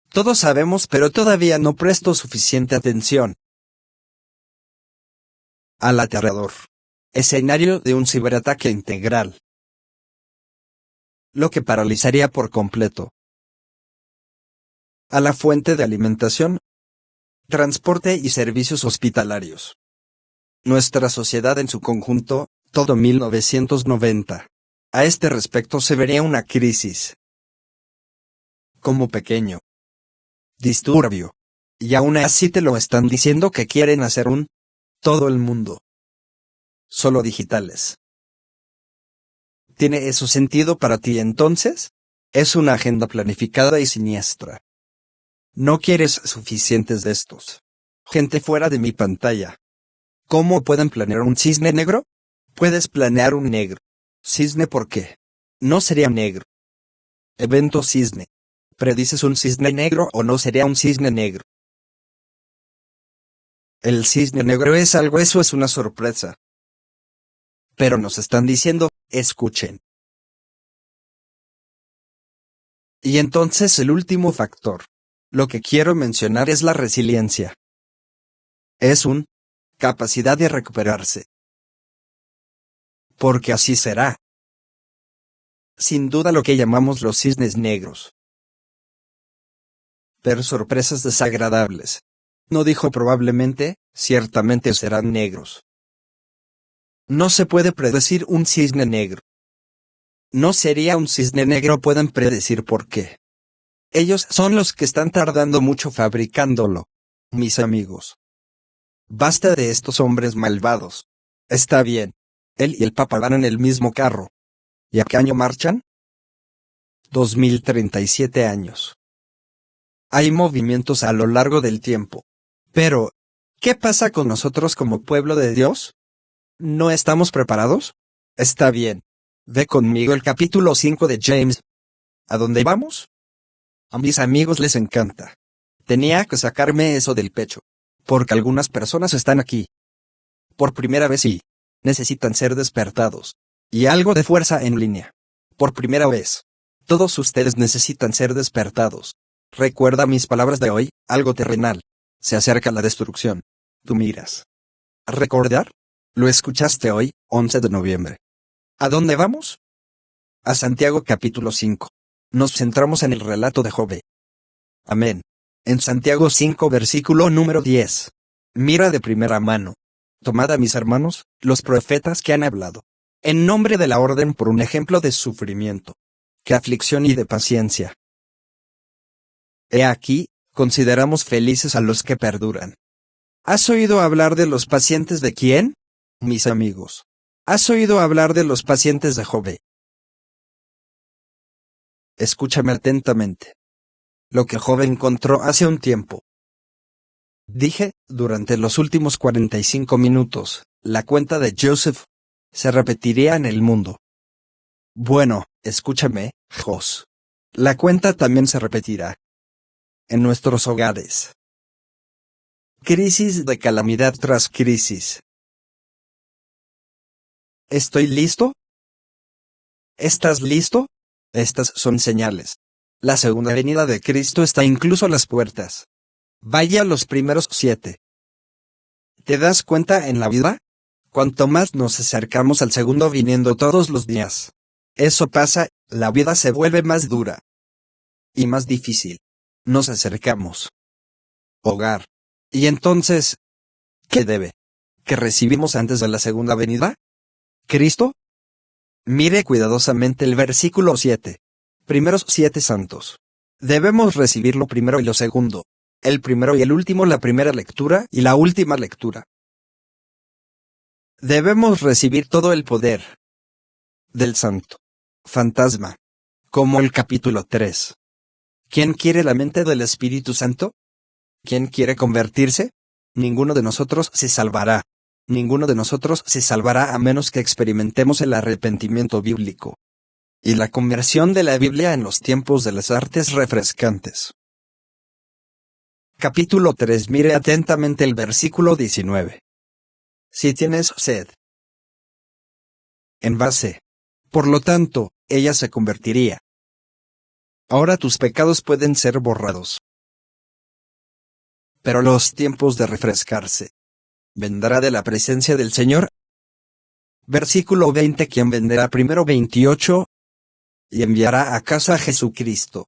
Todos sabemos, pero todavía no presto suficiente atención. Al aterrador. Escenario de un ciberataque integral. Lo que paralizaría por completo. A la fuente de alimentación, transporte y servicios hospitalarios. Nuestra sociedad en su conjunto, todo 1990. A este respecto se vería una crisis. Como pequeño disturbio. Y aún así te lo están diciendo que quieren hacer todo el mundo. Solo digitales. ¿Tiene eso sentido para ti entonces? Es una agenda planificada y siniestra. No quieres suficientes de estos. Gente fuera de mi pantalla. ¿Cómo pueden planear un cisne negro? Puedes planear un negro. ¿Cisne por qué? No sería negro. Evento cisne. ¿Predices un cisne negro o no sería un cisne negro? El cisne negro es algo, eso es una sorpresa. Pero nos están diciendo, escuchen. Y entonces el último factor. Lo que quiero mencionar es la resiliencia. Es capacidad de recuperarse. Porque así será. Sin duda lo que llamamos los cisnes negros. Pero sorpresas desagradables. No dijo probablemente, ciertamente serán negros. No se puede predecir un cisne negro. No sería un cisne negro, pueden predecir por qué. Ellos son los que están tardando mucho fabricándolo. Mis amigos. Basta de estos hombres malvados. Está bien. Él y el Papa van en el mismo carro. ¿Y a qué año marchan? 2037 años. Hay movimientos a lo largo del tiempo. Pero, ¿qué pasa con nosotros como pueblo de Dios? ¿No estamos preparados? Está bien. Ve conmigo el capítulo 5 de James. ¿A dónde vamos? A mis amigos les encanta. Tenía que sacarme eso del pecho. Porque algunas personas están aquí. Por primera vez y necesitan ser despertados. Y algo de fuerza en línea. Por primera vez. Todos ustedes necesitan ser despertados. Recuerda mis palabras de hoy, algo terrenal. Se acerca la destrucción. Tú miras. ¿Recordar? Lo escuchaste hoy, 11 de noviembre. ¿A dónde vamos? A Santiago capítulo 5. Nos centramos en el relato de Job. Amén. En Santiago 5 versículo número 10. Mira de primera mano. Tomad a mis hermanos, los profetas que han hablado, en nombre de la orden por un ejemplo de sufrimiento, que aflicción y de paciencia. He aquí, consideramos felices a los que perduran. ¿Has oído hablar de los pacientes de quién? Mis amigos. ¿Has oído hablar de los pacientes de Job? Escúchame atentamente. Lo que Job encontró hace un tiempo. Dije, durante los últimos 45 minutos, la cuenta de Joseph se repetiría en el mundo. Bueno, escúchame, Jos. La cuenta también se repetirá en nuestros hogares. Crisis de calamidad tras crisis. ¿Estoy listo? ¿Estás listo? Estas son señales. La segunda venida de Cristo está incluso a las puertas. Vaya los primeros 7. ¿Te das cuenta en la vida? Cuanto más nos acercamos al segundo viniendo todos los días. Eso pasa, la vida se vuelve más dura. Y más difícil. Nos acercamos. Hogar. Y entonces, ¿qué debe? ¿Qué recibimos antes de la segunda venida? ¿Cristo? Mire cuidadosamente el versículo 7. Primeros 7 santos. Debemos recibir lo primero y lo segundo. El primero y el último, la primera lectura y la última lectura. Debemos recibir todo el poder del santo fantasma, como el capítulo 3. ¿Quién quiere la mente del Espíritu Santo? ¿Quién quiere convertirse? Ninguno de nosotros se salvará. Ninguno de nosotros se salvará a menos que experimentemos el arrepentimiento bíblico y la conversión de la Biblia en los tiempos de las artes refrescantes. Capítulo 3. Mire atentamente el versículo 19. Si tienes sed, en base. Por lo tanto, ella se convertiría. Ahora tus pecados pueden ser borrados. Pero los tiempos de refrescarse vendrá de la presencia del Señor. Versículo 20. ¿Quién venderá primero? 28. Y enviará a casa a Jesucristo.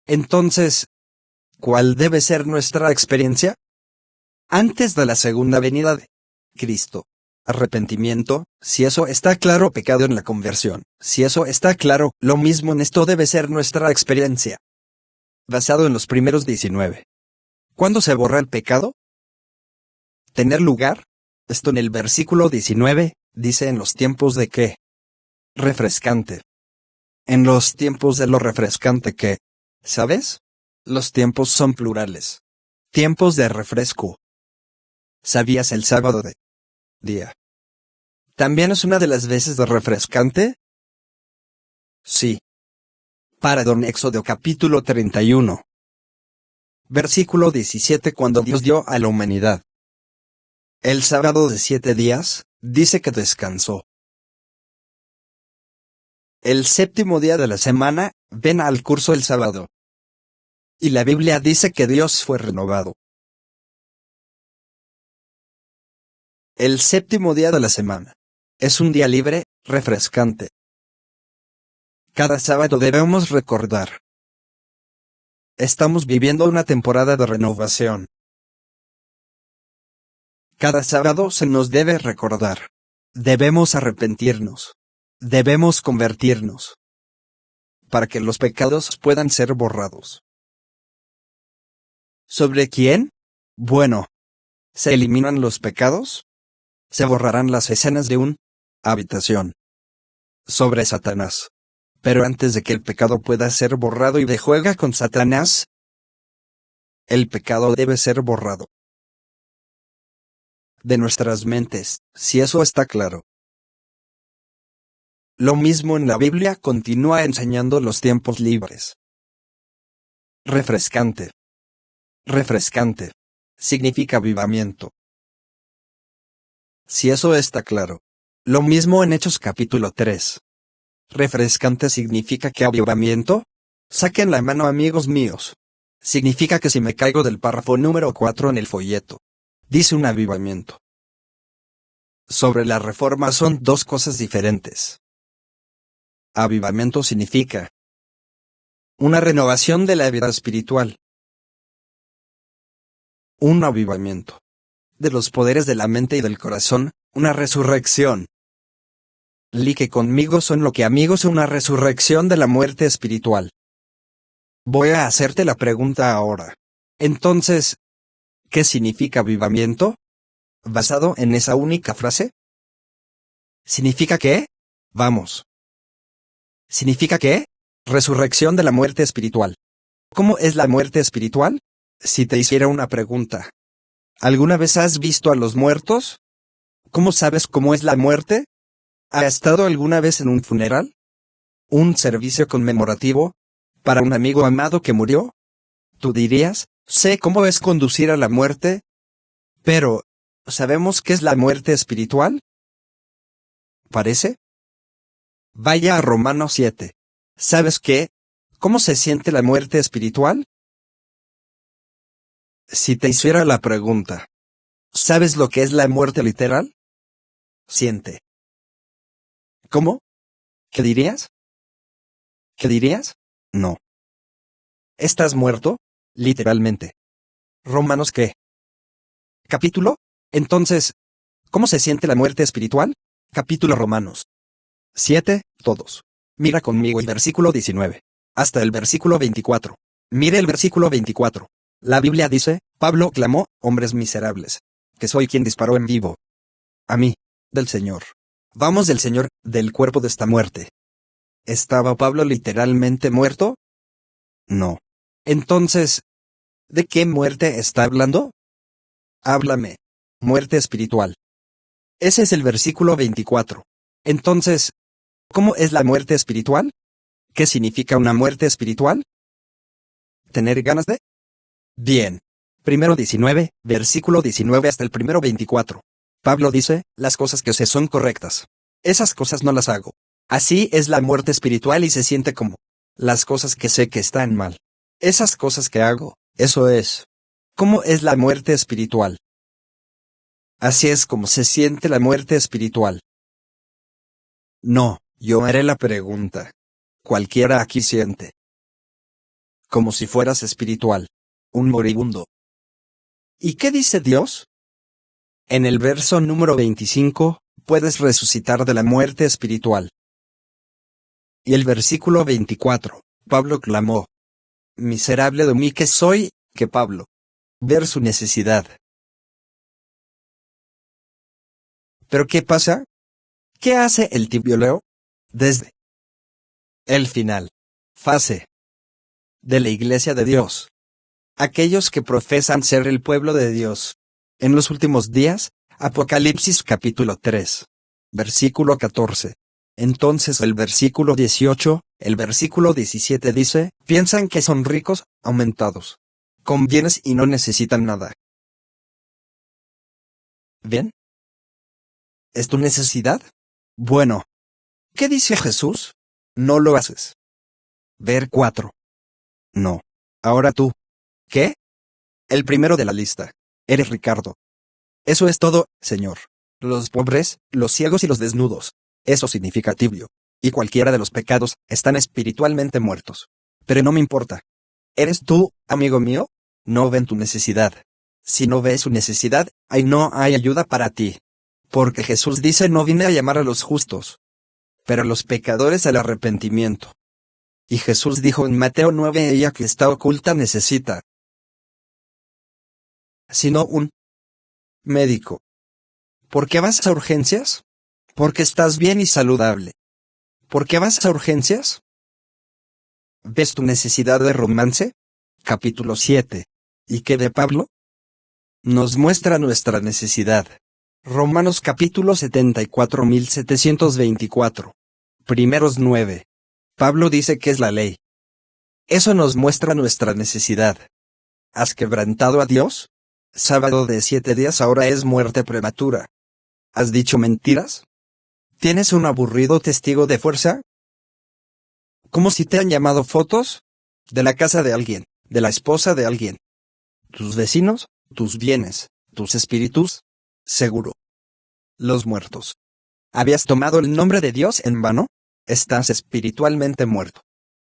Entonces, ¿cuál debe ser nuestra experiencia? Antes de la segunda venida de Cristo. Arrepentimiento, si eso está claro, pecado en la conversión. Si eso está claro, lo mismo en esto debe ser nuestra experiencia. Basado en los primeros 19. ¿Cuándo se borra el pecado? ¿Tener lugar? Esto en el versículo 19, dice en los tiempos de qué. Refrescante. En los tiempos de lo refrescante que, ¿sabes? Los tiempos son plurales. Tiempos de refresco. ¿Sabías el sábado de día? ¿También es una de las veces de refrescante? Sí. Don Éxodo capítulo 31. Versículo 17. Cuando Dios dio a la humanidad el sábado de 7 días, dice que descansó. El séptimo día de la semana, ven al curso el sábado. Y la Biblia dice que Dios fue renovado. El séptimo día de la semana. Es un día libre, refrescante. Cada sábado debemos recordar. Estamos viviendo una temporada de renovación. Cada sábado se nos debe recordar. Debemos arrepentirnos. Debemos convertirnos. Para que los pecados puedan ser borrados. ¿Sobre quién? Bueno. ¿Se eliminan los pecados? Se borrarán las escenas de una habitación. Sobre Satanás. Pero antes de que el pecado pueda ser borrado y de juega con Satanás, el pecado debe ser borrado de nuestras mentes, si eso está claro. Lo mismo en la Biblia continúa enseñando los tiempos libres. Refrescante. Refrescante. Significa avivamiento. Si eso está claro. Lo mismo en Hechos capítulo 3. Refrescante significa que avivamiento. Saquen la mano, amigos míos. Significa que si me caigo del párrafo número 4 en el folleto, dice un avivamiento. Sobre la reforma son dos cosas diferentes. Avivamiento significa una renovación de la vida espiritual. un avivamiento de los poderes de la mente y del corazón, una resurrección. Like conmigo son lo que amigos, una resurrección de la muerte espiritual. Voy a hacerte la pregunta ahora. Entonces, ¿qué significa avivamiento? ¿Basado en esa única frase? ¿Significa qué? Vamos. ¿Significa qué? Resurrección de la muerte espiritual. ¿Cómo es la muerte espiritual? Si te hiciera una pregunta. ¿Alguna vez has visto a los muertos? ¿Cómo sabes cómo es la muerte? ¿Has estado alguna vez en un funeral? ¿Un servicio conmemorativo? ¿Para un amigo amado que murió? Tú dirías, sé cómo es conducir a la muerte. Pero, ¿sabemos qué es la muerte espiritual? ¿Parece? Vaya a Romanos 7. ¿Sabes qué? ¿Cómo se siente la muerte espiritual? Si te hiciera la pregunta, ¿sabes lo que es la muerte literal? Siente. ¿Cómo? ¿Qué dirías? ¿Qué dirías? No. ¿Estás muerto? Literalmente. ¿Romanos qué? ¿Capítulo? Entonces, ¿cómo se siente la muerte espiritual? Capítulo Romanos 7, todos. Mira conmigo el versículo 19. Hasta el versículo 24. Mire el versículo 24. La Biblia dice, Pablo clamó, hombres miserables, que soy quien disparó en vivo. A mí, del Señor. Vamos del Señor, del cuerpo de esta muerte. ¿Estaba Pablo literalmente muerto? No. Entonces, ¿de qué muerte está hablando? Háblame. Muerte espiritual. Ese es el versículo 24. Entonces, ¿cómo es la muerte espiritual? ¿Qué significa una muerte espiritual? ¿Tener ganas de? Bien. Primero 19, versículo 19 hasta el primero 24. Pablo dice, las cosas que sé son correctas. Esas cosas no las hago. Así es la muerte espiritual y se siente como las cosas que sé que están mal. Esas cosas que hago, eso es. ¿Cómo es la muerte espiritual? Así es como se siente la muerte espiritual. No, yo haré la pregunta. Cualquiera aquí siente. Como si fueras espiritual. Un moribundo. ¿Y qué dice Dios? En el verso número 25, puedes resucitar de la muerte espiritual. Y el versículo 24, Pablo clamó. Miserable de mí que soy, que Pablo. Ver su necesidad. ¿Pero qué pasa? ¿Qué hace el tibio Leo? Desde el final. Fase. De la Iglesia de Dios. Aquellos que profesan ser el pueblo de Dios. En los últimos días, Apocalipsis capítulo 3. Versículo 14. Entonces el versículo 18, el versículo 17 dice, piensan que son ricos, aumentados. Con bienes y no necesitan nada. ¿Bien? ¿Es tu necesidad? Bueno. ¿Qué dice Jesús? No lo haces. Ver 4. No. Ahora tú. ¿Qué? El primero de la lista. Eres Ricardo. Eso es todo, Señor. Los pobres, los ciegos y los desnudos. Eso significa tibio. Y cualquiera de los pecados están espiritualmente muertos. Pero no me importa. ¿Eres tú, amigo mío? No ven tu necesidad. Si no ves su necesidad, ahí no hay ayuda para ti. Porque Jesús dice no vine a llamar a los justos, pero a los pecadores al arrepentimiento. Y Jesús dijo en Mateo 9, ella que está oculta necesita sino un médico. ¿Por qué vas a urgencias? Porque estás bien y saludable. ¿Por qué vas a urgencias? ¿Ves tu necesidad de romance? Capítulo 7. ¿Y qué de Pablo? Nos muestra nuestra necesidad. Romanos capítulo 74 1724. Primeros 9. Pablo dice que es la ley. Eso nos muestra nuestra necesidad. ¿Has quebrantado a Dios? Sábado de 7 días ahora es muerte prematura. ¿Has dicho mentiras? ¿Tienes un aburrido testigo de fuerza? ¿Cómo si te han llamado fotos? De la casa de alguien, de la esposa de alguien. ¿Tus vecinos? ¿Tus bienes? ¿Tus espíritus? Seguro. Los muertos. ¿Habías tomado el nombre de Dios en vano? Estás espiritualmente muerto.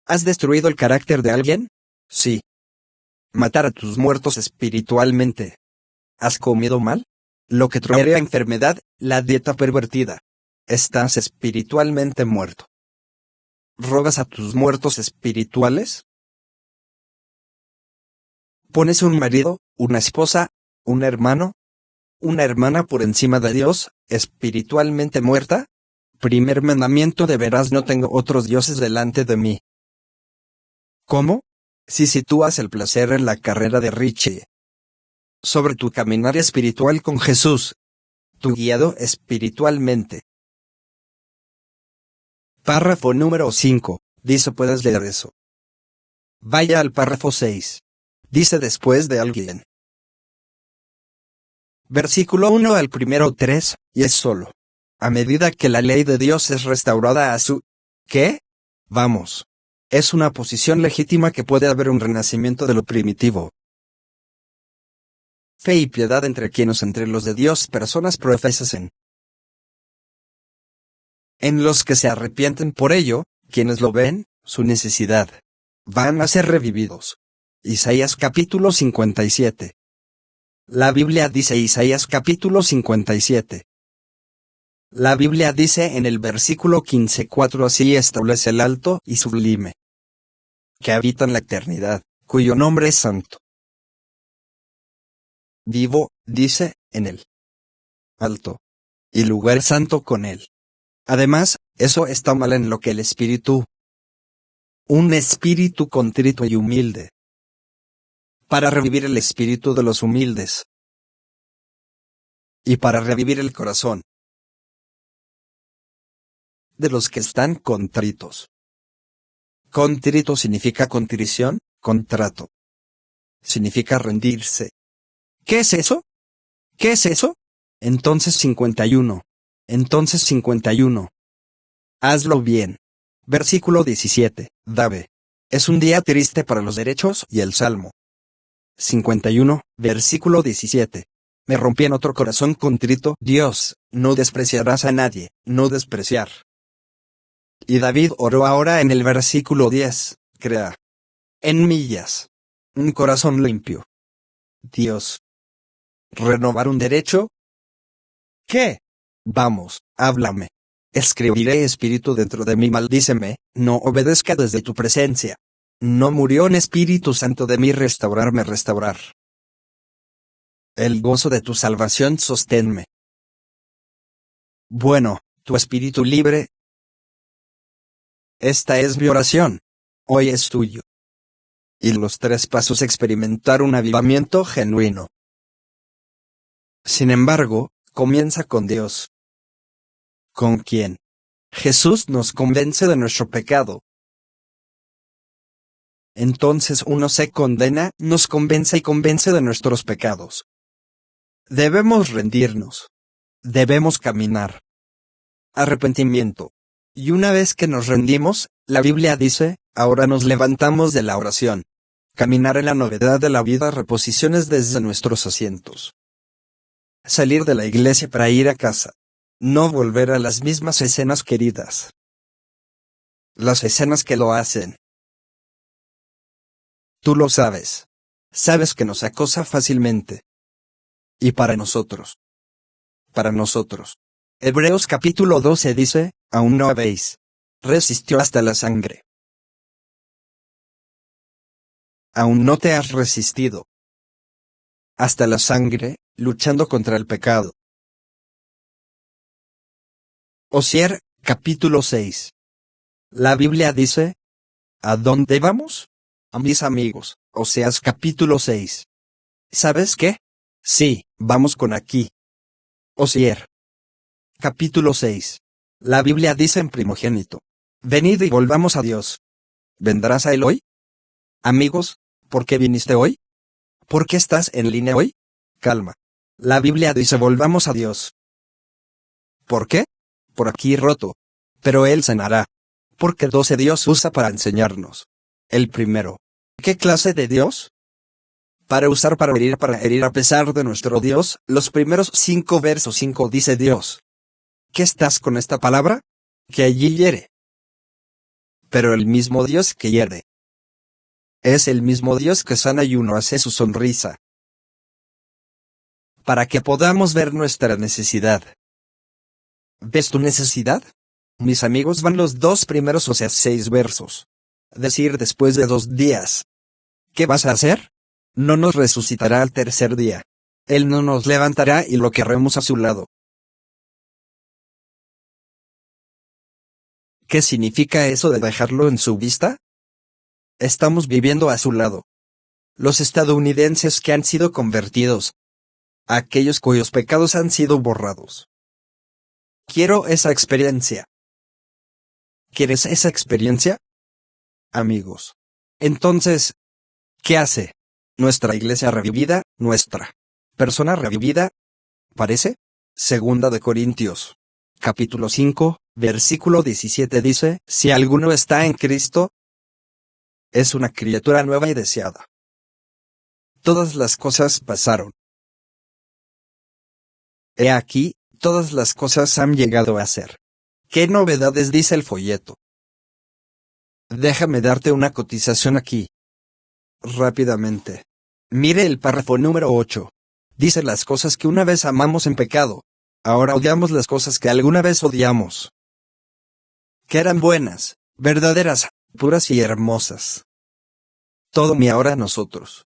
¿Has destruido el carácter de alguien? Sí. matar a tus muertos espiritualmente. ¿Has comido mal? Lo que traería enfermedad, la dieta pervertida. Estás espiritualmente muerto. ¿Rogas a tus muertos espirituales? ¿Pones un marido, una esposa, un hermano, una hermana por encima de Dios, espiritualmente muerta? Primer mandamiento: de veras no tengo otros dioses delante de mí. ¿Cómo? Si sitúas el placer en la carrera de Richie sobre tu caminar espiritual con Jesús, tu guiado espiritualmente. Párrafo número 5. Dice: puedes leer eso. Vaya al párrafo 6. Dice: después de alguien. Versículo 1 al primero 3, y es solo. A medida que la ley de Dios es restaurada a su... ¿Qué? Vamos. Es una posición legítima que puede haber un renacimiento de lo primitivo. Fe y piedad entre quienes entre los de Dios personas profesasen. En los que se arrepienten por ello, quienes lo ven, su necesidad, van a ser revividos. Isaías capítulo 57. La Biblia dice Isaías capítulo 57. La Biblia dice en el versículo 15:4: así establece el alto y sublime, que habita en la eternidad, cuyo nombre es santo. Vivo, dice, en el alto y lugar santo con él. Además, eso está mal en lo que el espíritu, un espíritu contrito y humilde, para revivir el espíritu de los humildes, y para revivir el corazón de los que están contritos. Contrito significa contrición, contrato. Significa rendirse. ¿Qué es eso? ¿Qué es eso? Entonces 51. Entonces 51. Hazlo bien. Versículo 17. Dave. Es un día triste para los derechos y el Salmo 51, versículo 17. Me rompí en otro corazón contrito. Dios, no despreciarás a nadie, no despreciar. Y David oró ahora en el versículo 10, crea en millas un corazón limpio. Dios. ¿Renovar un derecho? ¿Qué? Vamos, háblame. Escribiré espíritu dentro de mí, maldíceme, no obedezca desde tu presencia. No murió en Espíritu Santo de mí restaurarme, restaurar. El gozo de tu salvación sosténme. Bueno, tu espíritu libre. Esta es mi oración. Hoy es tuyo. Y los 3 pasos: experimentar un avivamiento genuino. Sin embargo, comienza con Dios. ¿Con quién? Jesús nos convence de nuestro pecado. Entonces uno se condena, nos convence y convence de nuestros pecados. Debemos rendirnos. Debemos caminar. Arrepentimiento. Y una vez que nos rendimos, la Biblia dice, ahora nos levantamos de la oración. Caminar en la novedad de la vida, reposiciones desde nuestros asientos. Salir de la iglesia para ir a casa. No volver a las mismas escenas queridas. Las escenas que lo hacen. Tú lo sabes. Sabes que nos acosa fácilmente. Y para nosotros. Para nosotros. Hebreos capítulo 12 dice, aún no habéis resistido hasta la sangre. Aún no te has resistido hasta la sangre, luchando contra el pecado. Osier, capítulo 6. La Biblia dice, ¿a dónde vamos? A mis amigos. Oseas capítulo 6. ¿Sabes qué? Sí, vamos con aquí. Osier. Capítulo 6. La Biblia dice en primogénito. Venid y volvamos a Dios. ¿Vendrás a él hoy? Amigos, ¿por qué viniste hoy? ¿Por qué estás en línea hoy? Calma. La Biblia dice volvamos a Dios. ¿Por qué? Por aquí roto. Pero Él sanará. Porque 12 Dios usa para enseñarnos. El primero. ¿Qué clase de Dios? Para usar para herir a pesar de nuestro Dios. Los primeros 5 versos 5 dice Dios. ¿Qué estás con esta palabra? Que allí hiere. Pero el mismo Dios que hiere Es el mismo Dios que sana y uno hace su sonrisa. Para que podamos ver nuestra necesidad. ¿Ves tu necesidad? Mis amigos, van los 2 primeros, o sea 6 versos. Decir después de 2 días. ¿Qué vas a hacer? No nos resucitará al tercer día. Él no nos levantará y lo querremos a su lado. ¿Qué significa eso de dejarlo en su vista? Estamos viviendo a su lado. Los estadounidenses que han sido convertidos. Aquellos cuyos pecados han sido borrados. Quiero esa experiencia. ¿Quieres esa experiencia? Amigos. Entonces, ¿qué hace nuestra iglesia revivida, nuestra persona revivida? ¿Parece? Segunda de Corintios, capítulo 5, versículo 17 dice, si alguno está en Cristo, es una criatura nueva y deseada. Todas las cosas pasaron. He aquí, todas las cosas han llegado a ser. ¿Qué novedades dice el folleto? Déjame darte una cotización aquí. Rápidamente. Mire el párrafo número 8. Dice las cosas que una vez amamos en pecado. Ahora odiamos las cosas que alguna vez odiamos. Que eran buenas, verdaderas, puras y hermosas. Todo mi ahora a nosotros.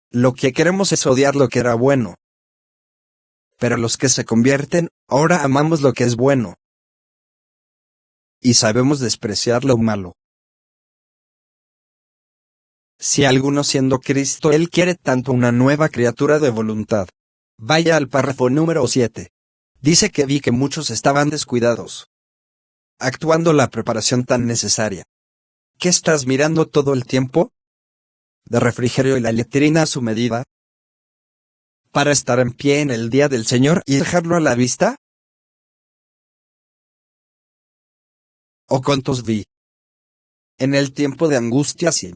Lo que queremos es odiar lo que era bueno. Pero los que se convierten, ahora amamos lo que es bueno. Y sabemos despreciar lo malo. Si alguno siendo Cristo, Él quiere tanto una nueva criatura de voluntad. Vaya al párrafo número 7. Dice que vi que muchos estaban descuidados. Actuando la preparación tan necesaria. ¿Qué estás mirando todo el tiempo? ¿De refrigerio y la letrina a su medida? ¿Para estar en pie en el día del Señor y dejarlo a la vista? ¿O cuántos vi? En el tiempo de angustia sí.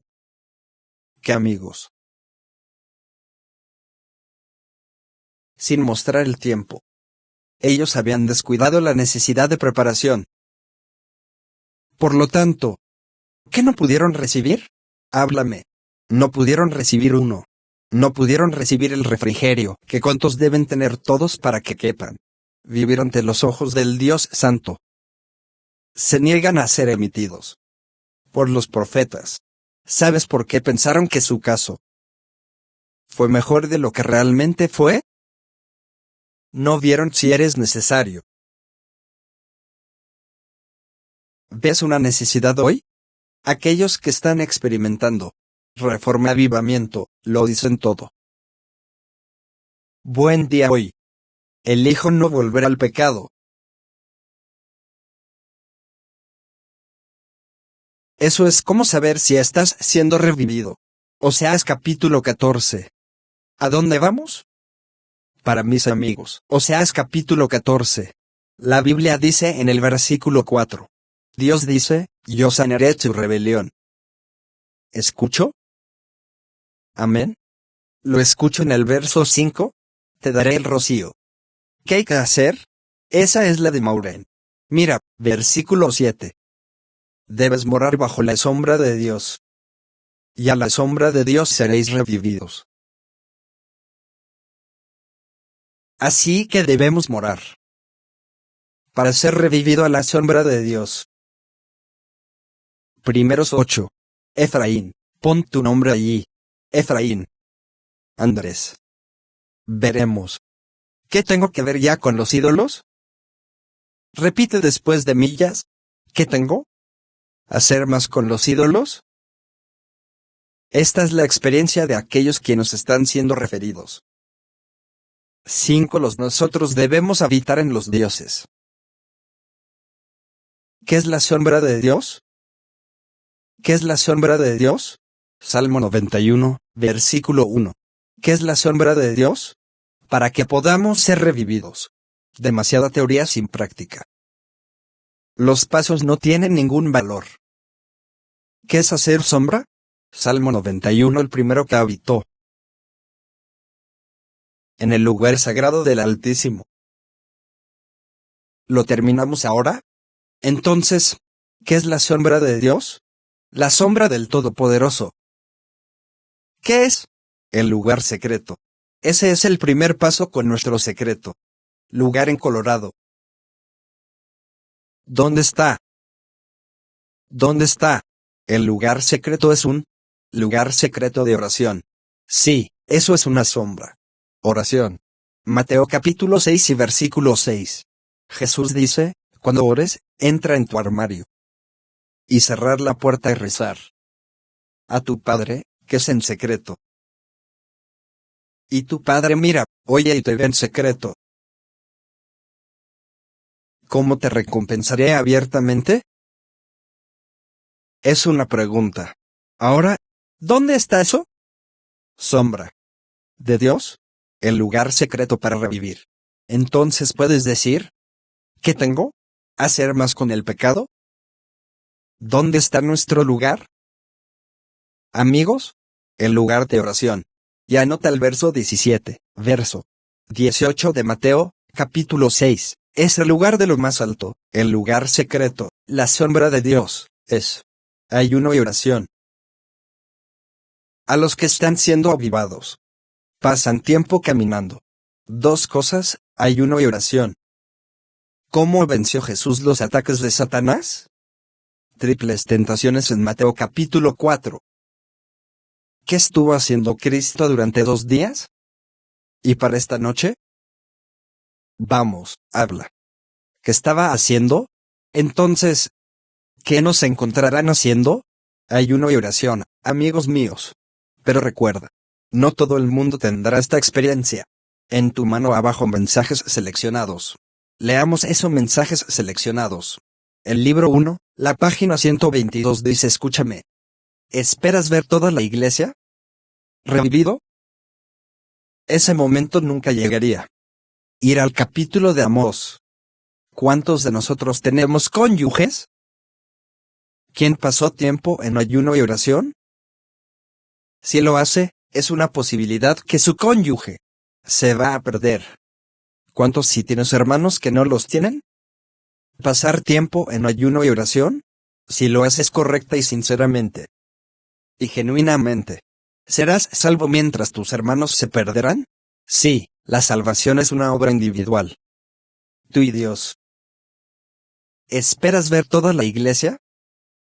¿Qué amigos? Sin mostrar el tiempo. Ellos habían descuidado la necesidad de preparación. Por lo tanto, ¿qué no pudieron recibir? Háblame. No pudieron recibir uno. No pudieron recibir el refrigerio, que cuántos deben tener todos para que quepan. Vivir ante los ojos del Dios Santo. Se niegan a ser emitidos por los profetas. ¿Sabes por qué pensaron que su caso fue mejor de lo que realmente fue? No vieron si eres necesario. ¿Ves una necesidad hoy? Aquellos que están experimentando Reforma Avivamiento, lo dicen todo. Buen día hoy. Elijo no volver al pecado. Eso es como saber si estás siendo revivido. Oseas capítulo 14. ¿A dónde vamos? Para mis amigos, Oseas capítulo 14. La Biblia dice en el versículo 4. Dios dice, yo sanaré tu rebelión. ¿Escucho? Amén. Lo escucho en el verso 5. Te daré el rocío. ¿Qué hay que hacer? Esa es la de Maureen. Mira, versículo 7. Debes morar bajo la sombra de Dios. Y a la sombra de Dios seréis revividos. Así que debemos morar. Para ser revivido a la sombra de Dios. Primeros 8. Efraín, pon tu nombre allí. Efraín. Andrés. Veremos. ¿Qué tengo que ver ya con los ídolos? Repite después de millas. ¿Qué tengo? ¿Hacer más con los ídolos? Esta es la experiencia de aquellos quienes están siendo referidos. 5. Nosotros debemos habitar en los dioses. ¿Qué es la sombra de Dios? ¿Qué es la sombra de Dios? Salmo 91, versículo 1. ¿Qué es la sombra de Dios? Para que podamos ser revividos. Demasiada teoría sin práctica. Los pasos no tienen ningún valor. ¿Qué es hacer sombra? Salmo 91, el primero que habitó en el lugar sagrado del Altísimo. ¿Lo terminamos ahora? Entonces, ¿qué es la sombra de Dios? La sombra del Todopoderoso. ¿Qué es? El lugar secreto. Ese es el primer paso con nuestro secreto. Lugar en Colorado. ¿Dónde está? ¿Dónde está? El lugar secreto es un lugar secreto de oración. Sí, eso es una sombra. Oración. Mateo capítulo 6 y versículo 6. Jesús dice, cuando ores, entra en tu armario. Y cerrar la puerta y rezar. A tu Padre, que es en secreto. Y tu Padre mira, oye y te ve en secreto. ¿Cómo te recompensaré abiertamente? Es una pregunta. Ahora, ¿dónde está eso? Sombra. ¿De Dios? El lugar secreto para revivir. Entonces puedes decir, ¿qué tengo? ¿Hacer más con el pecado? ¿Dónde está nuestro lugar? Amigos, el lugar de oración. Y anota el verso 17, verso 18 de Mateo, capítulo 6. Es el lugar de lo más alto, el lugar secreto, la sombra de Dios, es ayuno y oración. A los que están siendo avivados. Pasan tiempo caminando. Dos cosas, ayuno y oración. ¿Cómo venció Jesús los ataques de Satanás? Triples tentaciones en Mateo capítulo 4. ¿Qué estuvo haciendo Cristo durante 2 días? ¿Y para esta noche? Vamos, habla. ¿Qué estaba haciendo? Entonces, ¿qué nos encontrarán haciendo? Ayuno y oración, amigos míos. Pero recuerda, no todo el mundo tendrá esta experiencia. En tu mano abajo mensajes seleccionados. Leamos esos mensajes seleccionados. El libro 1, la página 122 dice escúchame. ¿Esperas ver toda la iglesia revivido? Ese momento nunca llegaría. Ir al capítulo de Amós. ¿Cuántos de nosotros tenemos cónyuges? ¿Quién pasó tiempo en ayuno y oración? Si lo hace, es una posibilidad que su cónyuge se va a perder. ¿Cuántos sí tienes hermanos que no los tienen? ¿Pasar tiempo en ayuno y oración? Si lo haces correcta y sinceramente. Y genuinamente. ¿Serás salvo mientras tus hermanos se perderán? Sí, la salvación es una obra individual. Tú y Dios. ¿Esperas ver toda la iglesia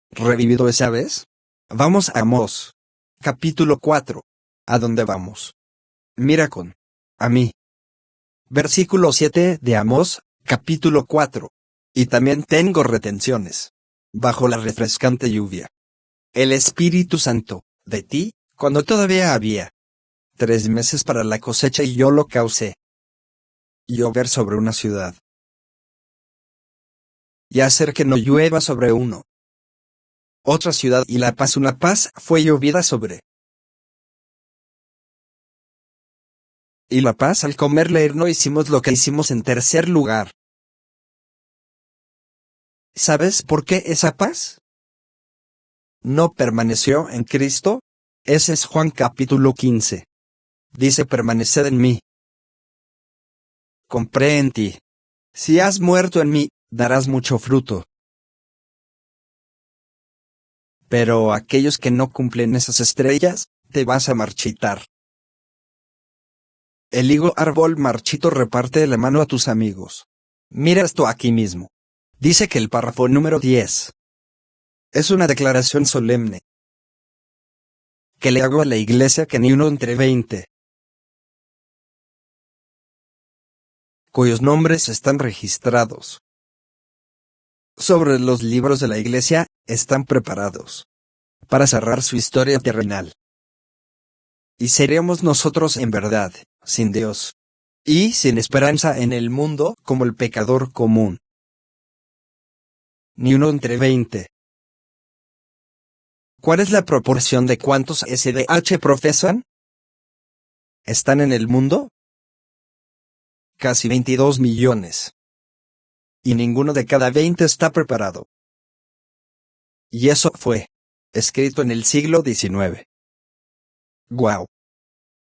revivido esa vez? Vamos a Amós. Capítulo 4. ¿A dónde vamos? Mira a mí. Versículo 7 de Amós, capítulo 4. Y también tengo retenciones. Bajo la refrescante lluvia. El Espíritu Santo, de ti, cuando todavía había 3 meses para la cosecha y yo lo causé. Llover sobre una ciudad. Y hacer que no llueva sobre uno. Otra ciudad y la paz una paz fue llovida sobre. Y la paz al comer leer no hicimos lo que hicimos en tercer lugar. ¿Sabes por qué esa paz no permaneció en Cristo? Ese es Juan capítulo 15. Dice permaneced en mí. Compré en ti. Si has muerto en mí, darás mucho fruto. Pero aquellos que no cumplen esas estrellas, te vas a marchitar. El higo árbol marchito reparte la mano a tus amigos. Mira esto aquí mismo. Dice que el párrafo número 10 es una declaración solemne que le hago a la iglesia que ni uno entre 20 cuyos nombres están registrados sobre los libros de la iglesia, están preparados para cerrar su historia terrenal. Y seremos nosotros en verdad, sin Dios, y sin esperanza en el mundo como el pecador común. Ni uno entre 20. ¿Cuál es la proporción de cuántos SDH profesan? ¿Están en el mundo? Casi 22 millones. Y ninguno de cada 20 está preparado. Y eso fue escrito en el siglo XIX. ¡Guau!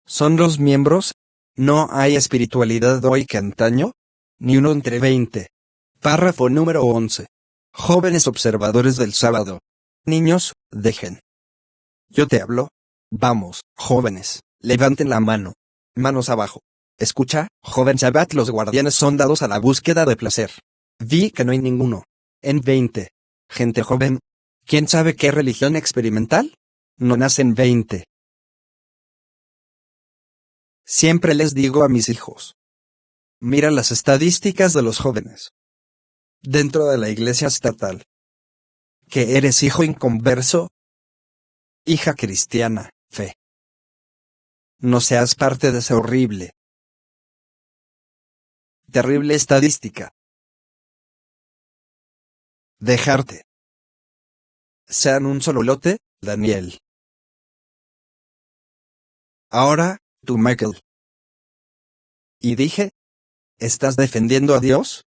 ¿Son los miembros? ¿No hay espiritualidad hoy que antaño? Ni uno entre 20. Párrafo número 11. Jóvenes observadores del sábado. Niños, dejen. Yo te hablo Vamos, jóvenes, levanten la mano. Manos abajo. Escucha, joven Shabbat, los guardianes son dados a la búsqueda de placer. Vi que no hay ninguno. En 20. Gente joven. ¿Quién sabe qué religión experimental? No nacen 20. Siempre les digo a mis hijos. Mira las estadísticas de los jóvenes. Dentro de la iglesia estatal. ¿Que eres hijo inconverso? Hija cristiana, fe. No seas parte de esa terrible estadística. Dejarte. Sean un solo lote, Daniel. Ahora, tú, Michael. Y dije, ¿estás defendiendo a Dios?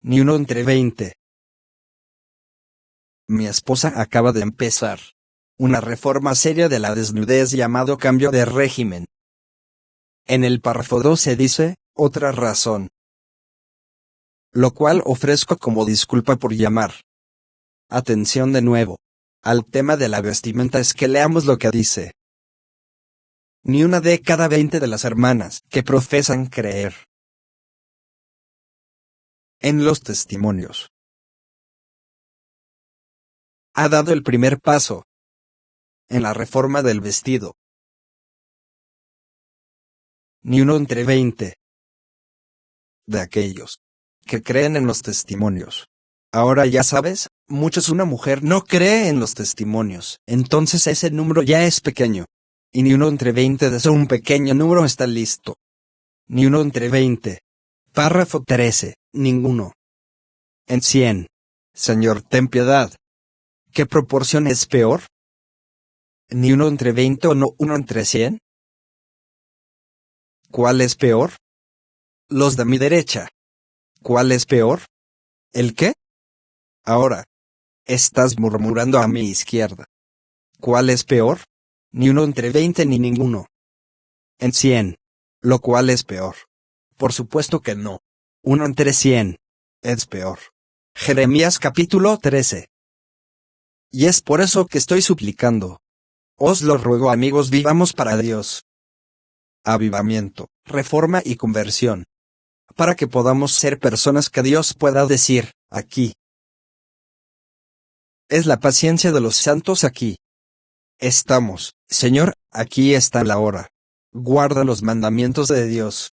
Ni uno entre 20. Mi esposa acaba de empezar una reforma seria de la desnudez llamado cambio de régimen. En el párrafo 2 se dice, otra razón. Lo cual ofrezco como disculpa por llamar atención de nuevo al tema de la vestimenta es que leamos lo que dice. Ni una de cada 20 de las hermanas que profesan creer en los testimonios ha dado el primer paso en la reforma del vestido. Ni uno entre 20 de aquellos que creen en los testimonios. Ahora ya sabes, una mujer no cree en los testimonios, entonces ese número ya es pequeño. Y ni uno entre 20 de un pequeño número está listo. Ni uno entre 20. Párrafo 13, ninguno. En 100. Señor, ten piedad. ¿Qué proporción es peor? ¿Ni uno entre 20 o no uno entre 100? ¿Cuál es peor? Los de mi derecha. ¿Cuál es peor? ¿El qué? Ahora. Estás murmurando a mi izquierda. ¿Cuál es peor? Ni uno entre 20 ni ninguno. En 100. Lo cual es peor. Por supuesto que no. Uno entre 100. Es peor. Jeremías capítulo 13. Y es por eso que estoy suplicando. Os lo ruego, amigos, vivamos para Dios. Avivamiento, reforma y conversión. Para que podamos ser personas que Dios pueda decir, aquí. Es la paciencia de los santos aquí. Estamos, Señor, aquí está la hora. Guarda los mandamientos de Dios.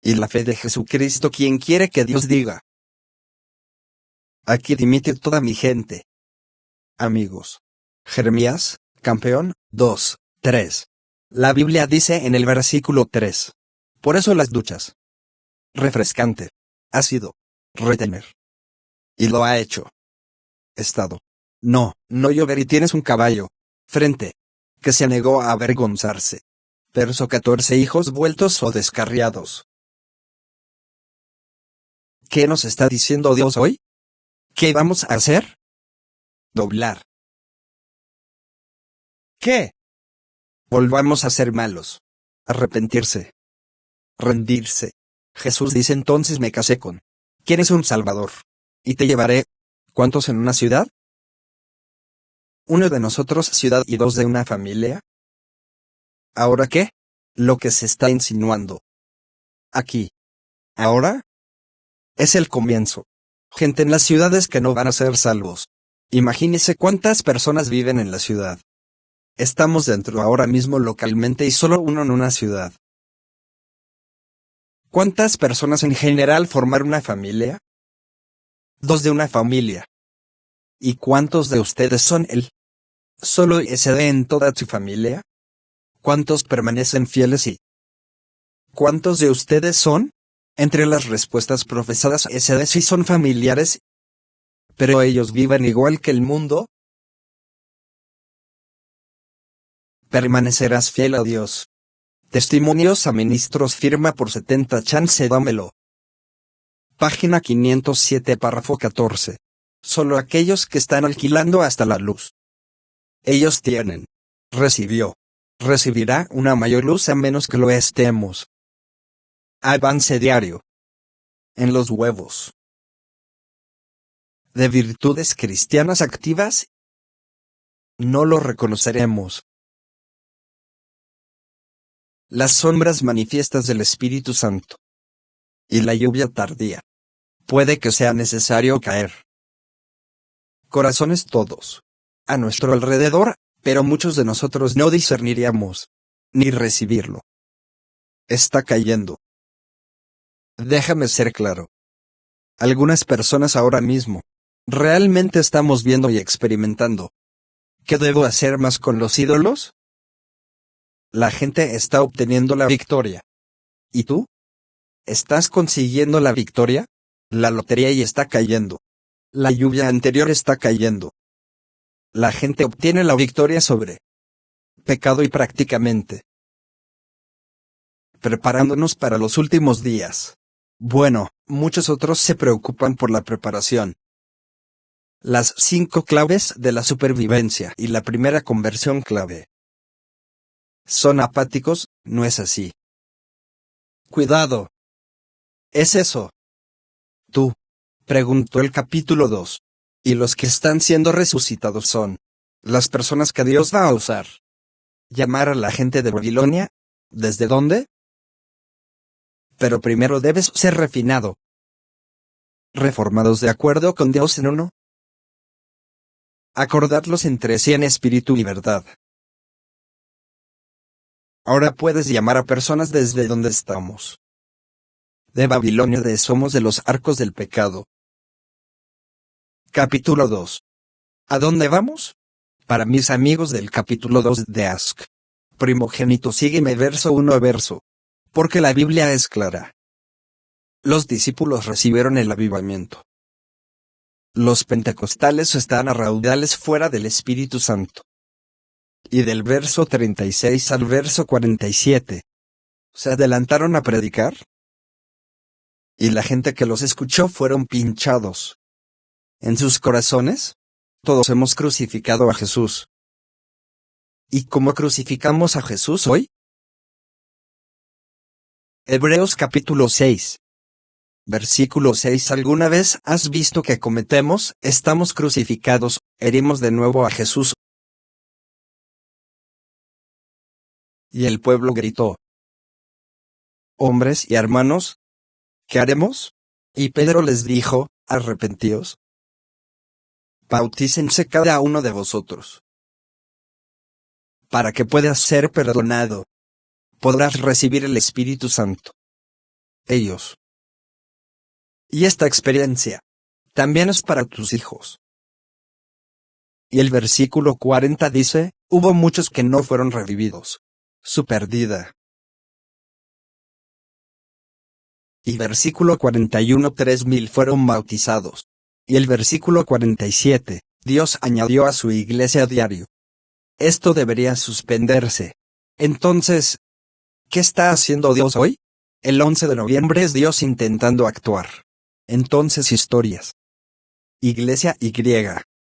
Y la fe de Jesucristo, quien quiere que Dios diga. Aquí dimite toda mi gente. Amigos. Jeremías, campeón, 2, 3. La Biblia dice en el versículo 3. Por eso las duchas. Refrescante. Ácido. Retener. Y lo ha hecho. Estado. No llover y tienes un caballo. Frente. Que se negó a avergonzarse. Verso 14. Hijos vueltos o descarriados. ¿Qué nos está diciendo Dios hoy? ¿Qué vamos a hacer? Doblar. ¿Qué? Volvamos a ser malos. Arrepentirse. Rendirse. Jesús dice entonces me casé con. ¿Quién es un Salvador? Y te llevaré. ¿Cuántos en una ciudad? ¿Uno de nosotros ciudad y 2 de una familia? ¿Ahora qué? Lo que se está insinuando. Aquí. ¿Ahora? Es el comienzo. Gente en las ciudades que no van a ser salvos. Imagínese cuántas personas viven en la ciudad. Estamos dentro ahora mismo localmente y solo uno en una ciudad. ¿Cuántas personas en general formar una familia? 2 de una familia. ¿Y cuántos de ustedes son él? ¿Solo SD en toda su familia? ¿Cuántos permanecen fieles y? ¿Cuántos de ustedes son? Entre las respuestas profesadas SD sí son familiares. ¿Pero ellos viven igual que el mundo? Permanecerás fiel a Dios. Testimonios a ministros firma por 70 chance dámelo. Página 507 párrafo 14. Solo aquellos que están alquilando hasta la luz. Ellos tienen. Recibió. Recibirá una mayor luz a menos que lo estemos. Avance diario. En los huevos. De virtudes cristianas activas. No lo reconoceremos. las sombras manifiestas del Espíritu Santo y la lluvia tardía. Puede que sea necesario caer. Corazones todos a nuestro alrededor, pero muchos de nosotros no discerniríamos ni recibirlo. Está cayendo. Déjame ser claro. Algunas personas ahora mismo realmente estamos viendo y experimentando. ¿Qué debo hacer más con los ídolos? La gente está obteniendo la victoria. ¿Y tú? ¿Estás consiguiendo la victoria? La lotería ya está cayendo. La lluvia anterior está cayendo. La gente obtiene la victoria sobre pecado y prácticamente preparándonos para los últimos días. Bueno, muchos otros se preocupan por la preparación. Las 5 claves de la supervivencia y la primera conversión clave. Son apáticos, ¿no es así? Cuidado. ¿Es eso? Tú, preguntó el capítulo 2. Y los que están siendo resucitados son las personas que Dios va a usar. Llamar a la gente de Babilonia. ¿Desde dónde? Pero primero debes ser refinado. Reformados de acuerdo con Dios en uno. Acordarlos entre sí en espíritu y verdad. Ahora puedes llamar a personas desde donde estamos. De Babilonia somos de los arcos del pecado. Capítulo 2. ¿A dónde vamos? Para mis amigos del capítulo 2 de Ask. Primogénito, sígueme verso 1 a verso. Porque la Biblia es clara. Los discípulos recibieron el avivamiento. Los pentecostales están a raudales fuera del Espíritu Santo. Y del verso 36 al verso 47. ¿Se adelantaron a predicar? Y la gente que los escuchó fueron pinchados. En sus corazones, todos hemos crucificado a Jesús. ¿Y cómo crucificamos a Jesús hoy? Hebreos capítulo 6. Versículo 6. ¿Alguna vez has visto que cometemos, estamos crucificados, herimos de nuevo a Jesús? Y el pueblo gritó: hombres y hermanos, ¿qué haremos? Y Pedro les dijo: arrepentíos. Bautícense cada uno de vosotros, para que puedas ser perdonado. Podrás recibir el Espíritu Santo. Ellos. Y esta experiencia también es para tus hijos. Y el versículo 40 dice: hubo muchos que no fueron revividos. Su perdida. Y versículo 41: 3,000 fueron bautizados. Y el versículo 47, Dios añadió a su iglesia a diario. Esto debería suspenderse. Entonces, ¿qué está haciendo Dios hoy? El 11 de noviembre es Dios intentando actuar. Entonces historias. Iglesia Y.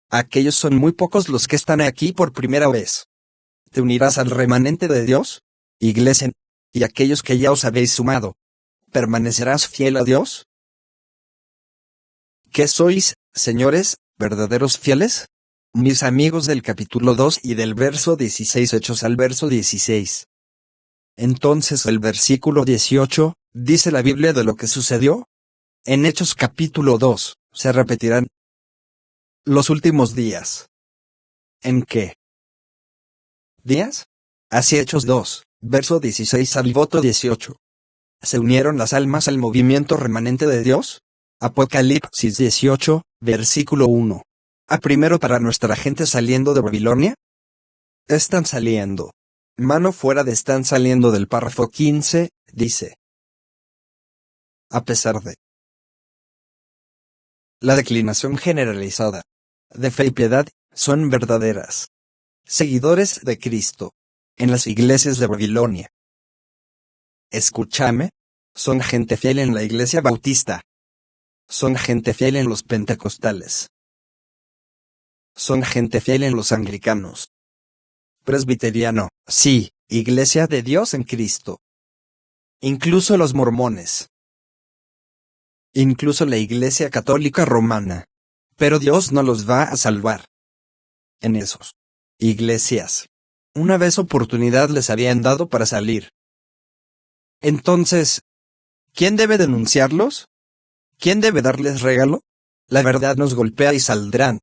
Aquellos son muy pocos los que están aquí por primera vez. ¿Te unirás al remanente de Dios? Iglesia. Y aquellos que ya os habéis sumado. ¿Permanecerás fiel a Dios? ¿Qué sois, señores, verdaderos fieles? Mis amigos del capítulo 2 y del verso 16 hechos al verso 16. Entonces el versículo 18, dice la Biblia de lo que sucedió. En Hechos capítulo 2, se repetirán los últimos días. ¿En qué días? Así Hechos 2, verso 16 al voto 18. ¿Se unieron las almas al movimiento remanente de Dios? Apocalipsis 18, versículo 1. ¿A primero para nuestra gente saliendo de Babilonia? Están saliendo. Mano fuera de están saliendo del párrafo 15, dice. A pesar de la declinación generalizada de fe y piedad, son verdaderas seguidores de Cristo en las iglesias de Babilonia. Escúchame, son gente fiel en la iglesia bautista. Son gente fiel en los pentecostales. Son gente fiel en los anglicanos. Presbiteriano, sí, Iglesia de Dios en Cristo. Incluso los mormones. Incluso la Iglesia Católica Romana. Pero Dios no los va a salvar. En esos iglesias, una vez oportunidad les habían dado para salir. Entonces, ¿quién debe denunciarlos? ¿Quién debe darles regalo? La verdad nos golpea y saldrán.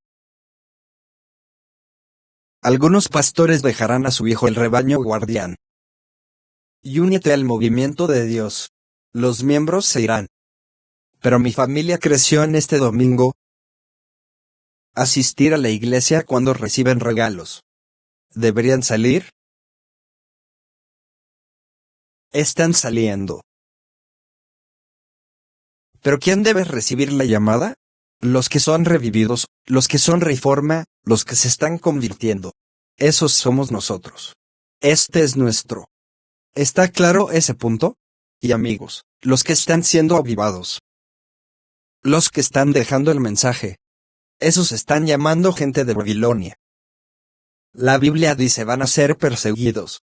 Algunos pastores dejarán a su hijo el rebaño guardián. Y únete al movimiento de Dios. Los miembros se irán. Pero mi familia creció en este domingo. Asistir a la iglesia cuando reciben regalos. ¿Deberían salir? Están saliendo. ¿Pero quién debe recibir la llamada? Los que son revividos, los que son reforma, los que se están convirtiendo. Esos somos nosotros. Este es nuestro. ¿Está claro ese punto? Y amigos, los que están siendo avivados. Los que están dejando el mensaje. Esos están llamando gente de Babilonia. La Biblia dice van a ser perseguidos.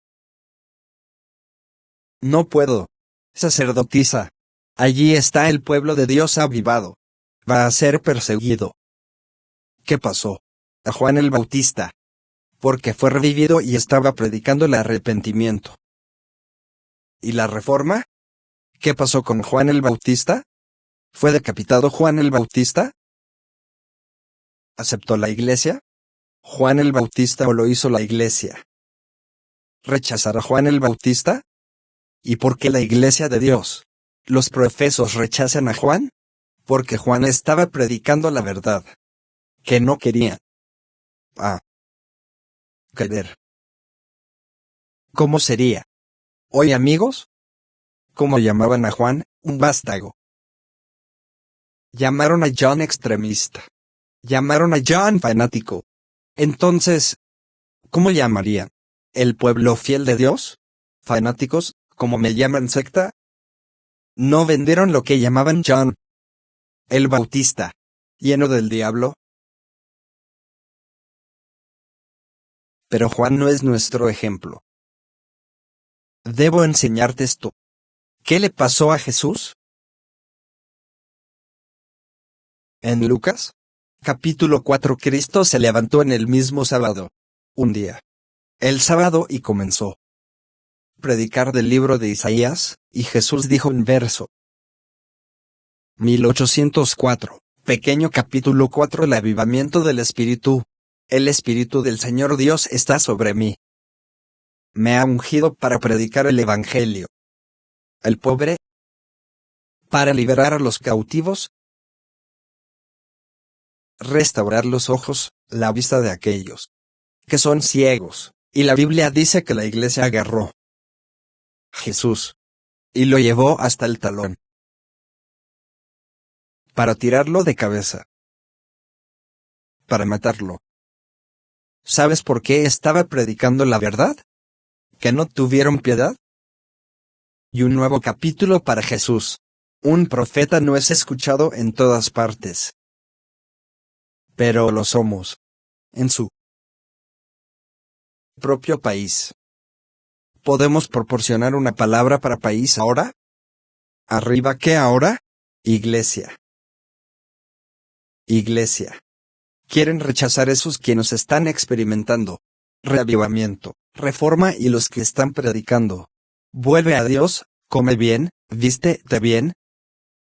No puedo. Sacerdotisa. Allí está el pueblo de Dios avivado. Va a ser perseguido. ¿Qué pasó? A Juan el Bautista. Porque fue revivido y estaba predicando el arrepentimiento. ¿Y la reforma? ¿Qué pasó con Juan el Bautista? ¿Fue decapitado Juan el Bautista? ¿Aceptó la iglesia? ¿Juan el Bautista o lo hizo la iglesia? ¿Rechazar a Juan el Bautista? ¿Y por qué la iglesia de Dios? ¿Los profesos rechazan a Juan? Porque Juan estaba predicando la verdad. Que no querían. Querer. ¿Cómo sería? ¿Hoy amigos? ¿Cómo llamaban a Juan? Un vástago. Llamaron a John extremista. Llamaron a John fanático. Entonces, ¿cómo llamarían? ¿El pueblo fiel de Dios? ¿Fanáticos, como me llaman secta? No vendieron lo que llamaban John el Bautista, lleno del diablo. Pero Juan no es nuestro ejemplo. Debo enseñarte esto. ¿Qué le pasó a Jesús? En Lucas, capítulo 4, Cristo se levantó en el mismo sábado, un día, el sábado, y comenzó a predicar del libro de Isaías, y Jesús dijo en verso 1804, pequeño capítulo 4, el avivamiento del Espíritu. El Espíritu del Señor Dios está sobre mí. Me ha ungido para predicar el Evangelio al pobre, para liberar a los cautivos, restaurar los ojos, la vista de aquellos que son ciegos. Y la Biblia dice que la iglesia agarró a Jesús y lo llevó hasta el talón para tirarlo de cabeza, para matarlo. ¿Sabes por qué estaba predicando la verdad? ¿Que no tuvieron piedad? Y un nuevo capítulo para Jesús. Un profeta no es escuchado en todas partes, pero lo somos en su propio país. ¿Podemos proporcionar una palabra para país ahora? ¿Arriba qué ahora? Iglesia. Iglesia. Quieren rechazar esos quienes están experimentando reavivamiento, reforma, y los que están predicando. Vuelve a Dios, come bien, vístete bien.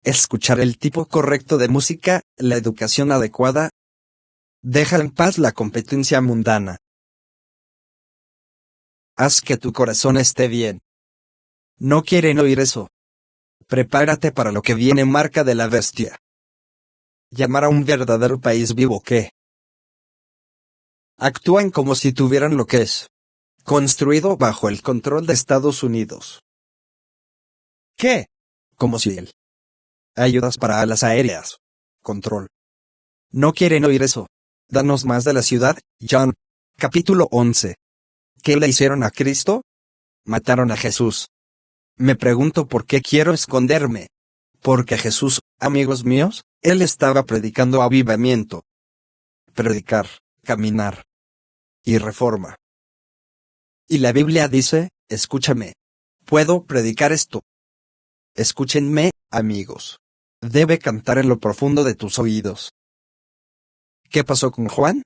Escuchar el tipo correcto de música, la educación adecuada. Deja en paz la competencia mundana. Haz que tu corazón esté bien. No quieren oír eso. Prepárate para lo que viene, marca de la bestia. Llamar a un verdadero país vivo que actúan como si tuvieran lo que es construido bajo el control de Estados Unidos. ¿Qué? Como si él ayudas para alas aéreas. Control. No quieren oír eso. Danos más de la ciudad. John, capítulo 11. ¿Qué le hicieron a Cristo? Mataron a Jesús. Me pregunto por qué quiero esconderme. Porque Jesús, amigos míos, él estaba predicando avivamiento. Predicar, caminar y reforma. Y la Biblia dice, escúchame. Puedo predicar esto. Escúchenme, amigos. Debe cantar en lo profundo de tus oídos. ¿Qué pasó con Juan?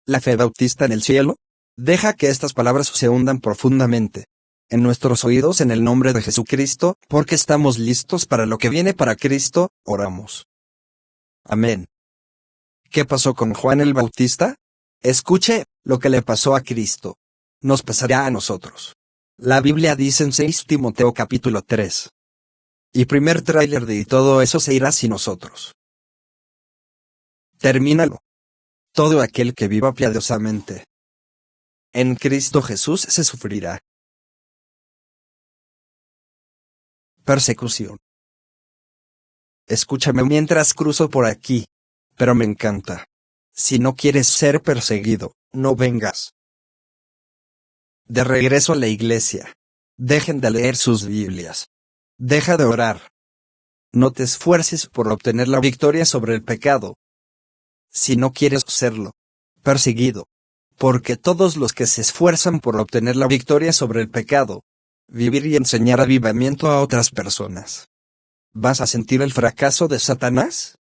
¿La fe bautista en el cielo? Deja que estas palabras se hundan profundamente. en nuestros oídos en el nombre de Jesucristo, porque estamos listos para lo que viene para Cristo, oramos. Amén. ¿Qué pasó con Juan el Bautista? Escuche, lo que le pasó a Cristo nos pasará a nosotros. La Biblia dice en 6 Timoteo capítulo 3. Y primer tráiler de y todo eso se irá sin nosotros. Termínalo. Todo aquel que viva piadosamente en Cristo Jesús se sufrirá persecución. Escúchame mientras cruzo por aquí, pero me encanta. Si no quieres ser perseguido, no vengas. De regreso a la iglesia. Dejen de leer sus Biblias. Deja de orar. No te esfuerces por obtener la victoria sobre el pecado. Si no quieres serlo perseguido, porque todos los que se esfuerzan por obtener la victoria sobre el pecado, vivir y enseñar avivamiento a otras personas, ¿vas a sentir el fracaso de Satanás?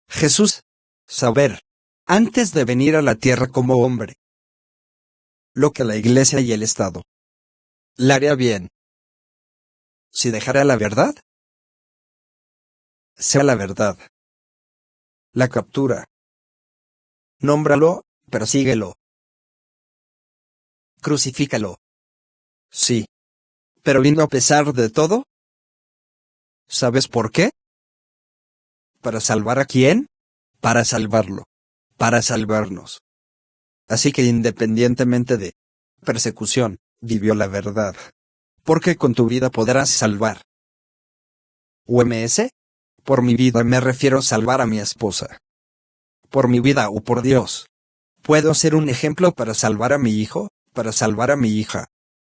Jesús, saber, antes de venir a la tierra como hombre, lo que la iglesia y el Estado le haría bien. Si dejara la verdad, sea la verdad. La captura. Nómbralo, persíguelo. Crucifícalo. Sí. Pero vino a pesar de todo. ¿Sabes por qué? ¿Para salvar a quién? Para salvarlo. Para salvarnos. Así que independientemente de persecución, vivió la verdad. Porque con tu vida podrás salvar. UMS. Por mi vida me refiero a salvar a mi esposa. Por mi vida o por Dios. Puedo ser un ejemplo para salvar a mi hijo, para salvar a mi hija,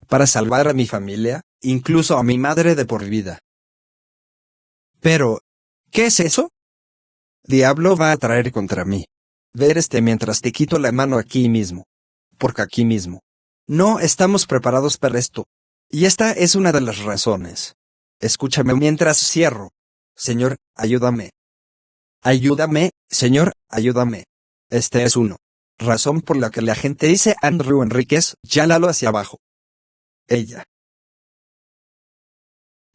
para salvar a mi familia, incluso a mi madre de por vida. Pero, ¿qué es eso? Diablo va a traer contra mí. Ver mientras te quito la mano aquí mismo. Porque aquí mismo. No estamos preparados para esto. Y esta es una de las razones. Escúchame mientras cierro. Señor, ayúdame. Ayúdame, Señor, ayúdame. Este es uno. Razón por la que la gente dice Andrew Enríquez, yálalo hacia abajo. Ella.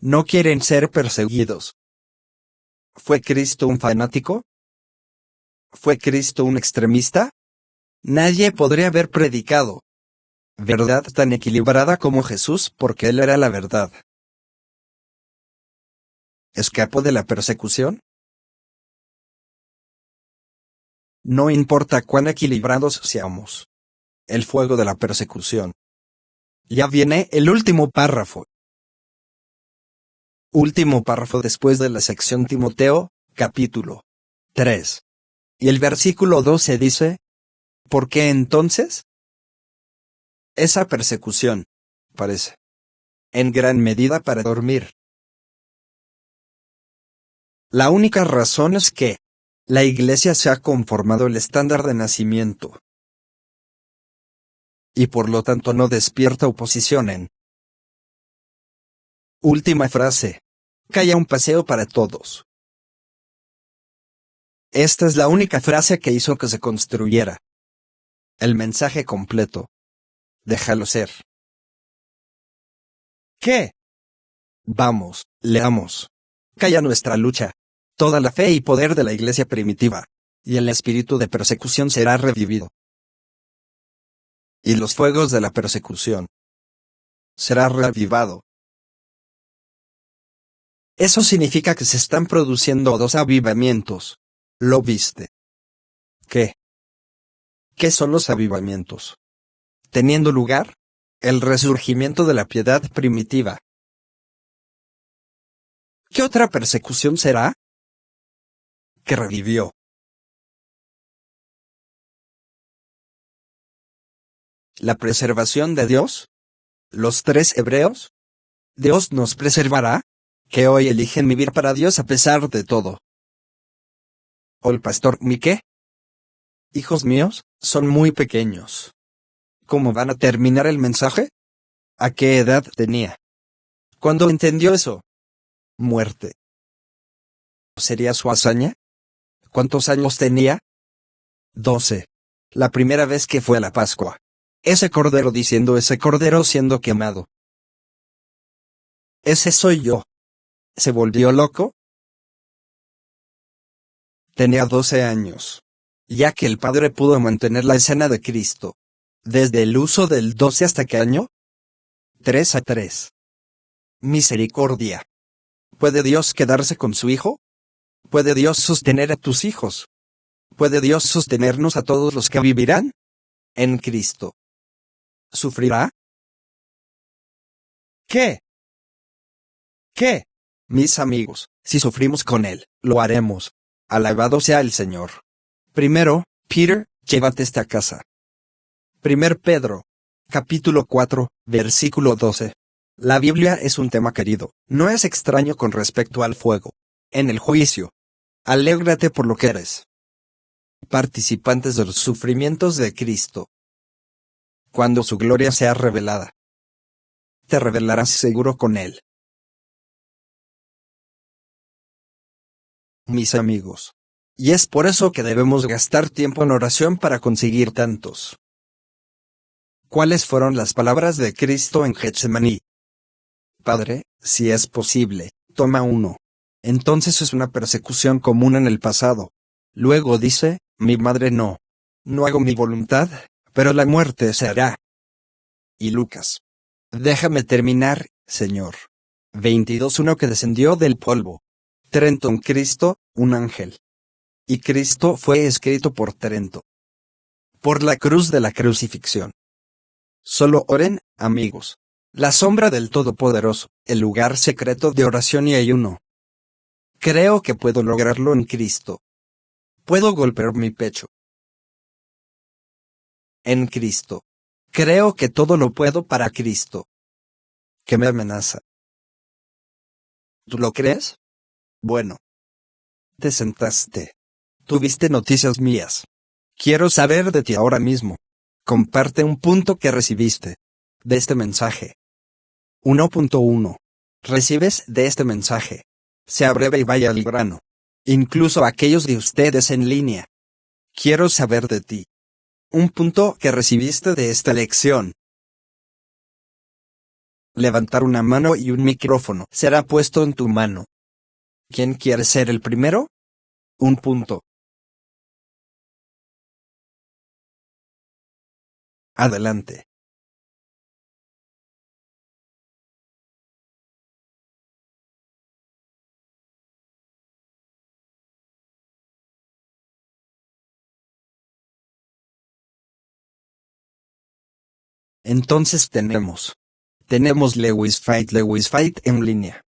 No quieren ser perseguidos. ¿Fue Cristo un fanático? ¿Fue Cristo un extremista? Nadie podría haber predicado verdad tan equilibrada como Jesús porque Él era la verdad. ¿Escapó de la persecución? No importa cuán equilibrados seamos. El fuego de la persecución. Ya viene el último párrafo. Último párrafo después de la sección Timoteo, capítulo 3. Y el versículo 12 dice, ¿por qué entonces? Esa persecución, parece, en gran medida para dormir. La única razón es que la Iglesia se ha conformado el estándar de nacimiento. Y por lo tanto no despierta oposición en. Última frase. Que haya un paseo para todos. Esta es la única frase que hizo que se construyera el mensaje completo. Déjalo ser. ¿Qué? Vamos, leamos. Calla nuestra lucha. Toda la fe y poder de la iglesia primitiva, y el espíritu de persecución será revivido. Y los fuegos de la persecución será reavivado. Eso significa que se están produciendo dos avivamientos. ¿Lo viste? ¿Qué? ¿Qué son los avivamientos? Teniendo lugar el resurgimiento de la piedad primitiva. ¿Qué otra persecución será? Que revivió. ¿La preservación de Dios? ¿Los 3 hebreos? ¿Dios nos preservará? Que hoy eligen vivir para Dios a pesar de todo. ¿O el pastor Mike? Hijos míos, son muy pequeños. ¿Cómo van a terminar el mensaje? ¿A qué edad tenía? ¿Cuándo entendió eso? Muerte. ¿Sería su hazaña? ¿Cuántos años tenía? 12. La primera vez que fue a la Pascua. Ese cordero diciendo ese cordero siendo quemado. Ese soy yo. ¿Se volvió loco? Tenía 12 años. Ya que el padre pudo mantener la escena de Cristo. Desde el uso del 12 hasta qué año? 3 a 3. Misericordia. ¿Puede Dios quedarse con su hijo? ¿Puede Dios sostener a tus hijos? ¿Puede Dios sostenernos a todos los que vivirán? En Cristo. ¿Sufrirá? ¿Qué? ¿Qué? Mis amigos, si sufrimos con Él, lo haremos. Alabado sea el Señor. Primero, Peter, llévate esta casa. 1 Pedro, capítulo 4, versículo 12. La Biblia es un tema querido, no es extraño con respecto al fuego. En el juicio. Alégrate por lo que eres. Participantes de los sufrimientos de Cristo. Cuando su gloria sea revelada. Te revelarás seguro con Él. Mis amigos. Y es por eso que debemos gastar tiempo en oración para conseguir tantos. ¿Cuáles fueron las palabras de Cristo en Getsemaní? Padre, si es posible, toma uno. Entonces es una persecución común en el pasado. Luego dice, mi madre no. No hago mi voluntad, pero la muerte se hará. Y Lucas. Déjame terminar, Señor. 22:1 que descendió del polvo. Trento en Cristo, un ángel. Y Cristo fue escrito por Trento. Por la cruz de la crucifixión. Solo oren, amigos. La sombra del Todopoderoso, el lugar secreto de oración y ayuno. Creo que puedo lograrlo en Cristo. Puedo golpear mi pecho. En Cristo. Creo que todo lo puedo para Cristo. Que me amenaza. ¿Tú lo crees? Bueno. Te sentaste. Tuviste noticias mías. Quiero saber de ti ahora mismo. Comparte un punto que recibiste de este mensaje. 1.1. Recibes de este mensaje. Sea breve y vaya al grano. Incluso aquellos de ustedes en línea. Quiero saber de ti. Un punto que recibiste de esta lección. Levantar una mano y un micrófono será puesto en tu mano. ¿Quién quiere ser el primero? Un punto. Adelante. Entonces tenemos Lewis Fight en línea.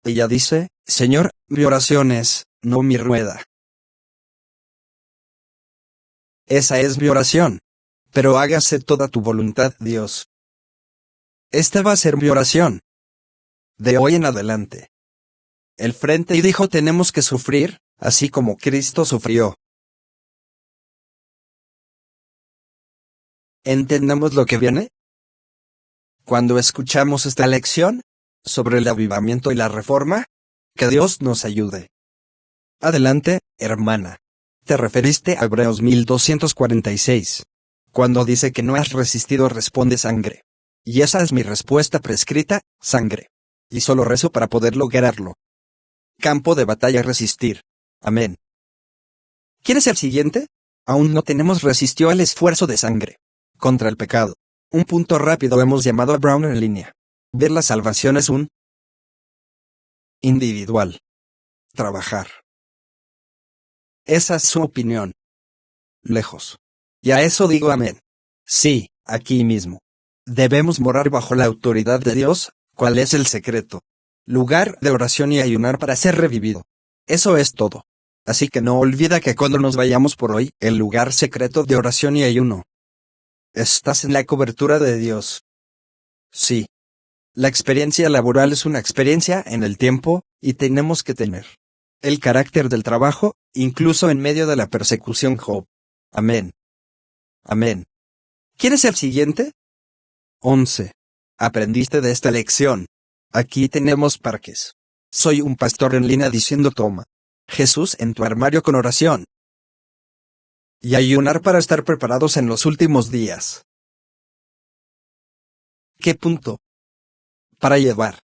Ella dice, Señor, mi oración es, no mi rueda. Esa es mi oración. Pero hágase toda tu voluntad, Dios. Esta va a ser mi oración. De hoy en adelante. El frente y dijo tenemos que sufrir, así como Cristo sufrió. ¿Entendemos lo que viene? Cuando escuchamos esta lección, sobre el avivamiento y la reforma, que Dios nos ayude. Adelante, hermana. Te referiste a Hebreos 1246. Cuando dice que no has resistido responde sangre. Y esa es mi respuesta prescrita, sangre. Y solo rezo para poder lograrlo. Campo de batalla resistir. Amén. ¿Quién es el siguiente? Aún no tenemos resistió el esfuerzo de sangre. Contra el pecado. Un punto rápido hemos llamado a Brown en línea. Ver la salvación es un individual. Trabajar. Esa es su opinión. Lejos. Y a eso digo amén. Sí, aquí mismo. Debemos morar bajo la autoridad de Dios, ¿cuál es el secreto? Lugar de oración y ayunar para ser revivido. Eso es todo. Así que no olvida que cuando nos vayamos por hoy, el lugar secreto de oración y ayuno. Estás en la cobertura de Dios. Sí. La experiencia laboral es una experiencia en el tiempo, y tenemos que tener el carácter del trabajo, incluso en medio de la persecución Job. Amén. Amén. ¿Quién es el siguiente? 11. Aprendiste de esta lección. Aquí tenemos parques. Soy un pastor en línea diciendo toma Jesús en tu armario con oración. y ayunar para estar preparados en los últimos días. ¿Qué punto? Para llevar.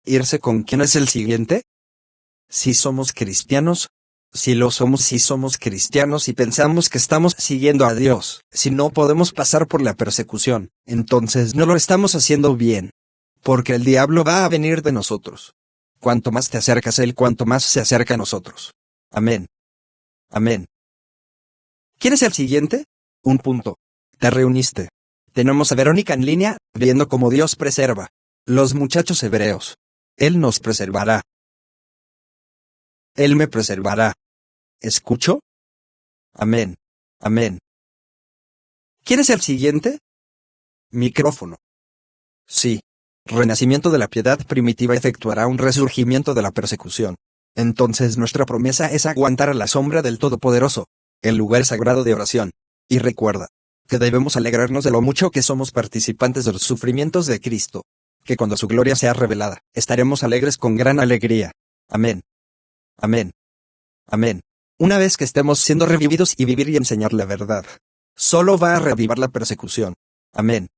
¿Irse con quién es el siguiente? Si somos cristianos, si lo somos, si somos cristianos y pensamos que estamos siguiendo a Dios, si no podemos pasar por la persecución, entonces no lo estamos haciendo bien. Porque el diablo va a venir de nosotros. Cuanto más te acercas a él, cuanto más se acerca a nosotros. Amén. Amén. ¿Quién es el siguiente? Un punto. Te reuniste. Tenemos a Verónica en línea, viendo cómo Dios preserva. Los muchachos hebreos. Él nos preservará. Él me preservará. ¿Escucho? Amén. Amén. ¿Quién es el siguiente? Micrófono. Sí. Renacimiento de la piedad primitiva efectuará un resurgimiento de la persecución. Entonces nuestra promesa es aguantar a la sombra del Todopoderoso, el lugar sagrado de oración. Y recuerda, que debemos alegrarnos de lo mucho que somos participantes de los sufrimientos de Cristo, que cuando su gloria sea revelada, estaremos alegres con gran alegría. Amén. Amén. Amén. Una vez que estemos siendo revividos y vivir y enseñar la verdad, solo va a reavivar la persecución. Amén.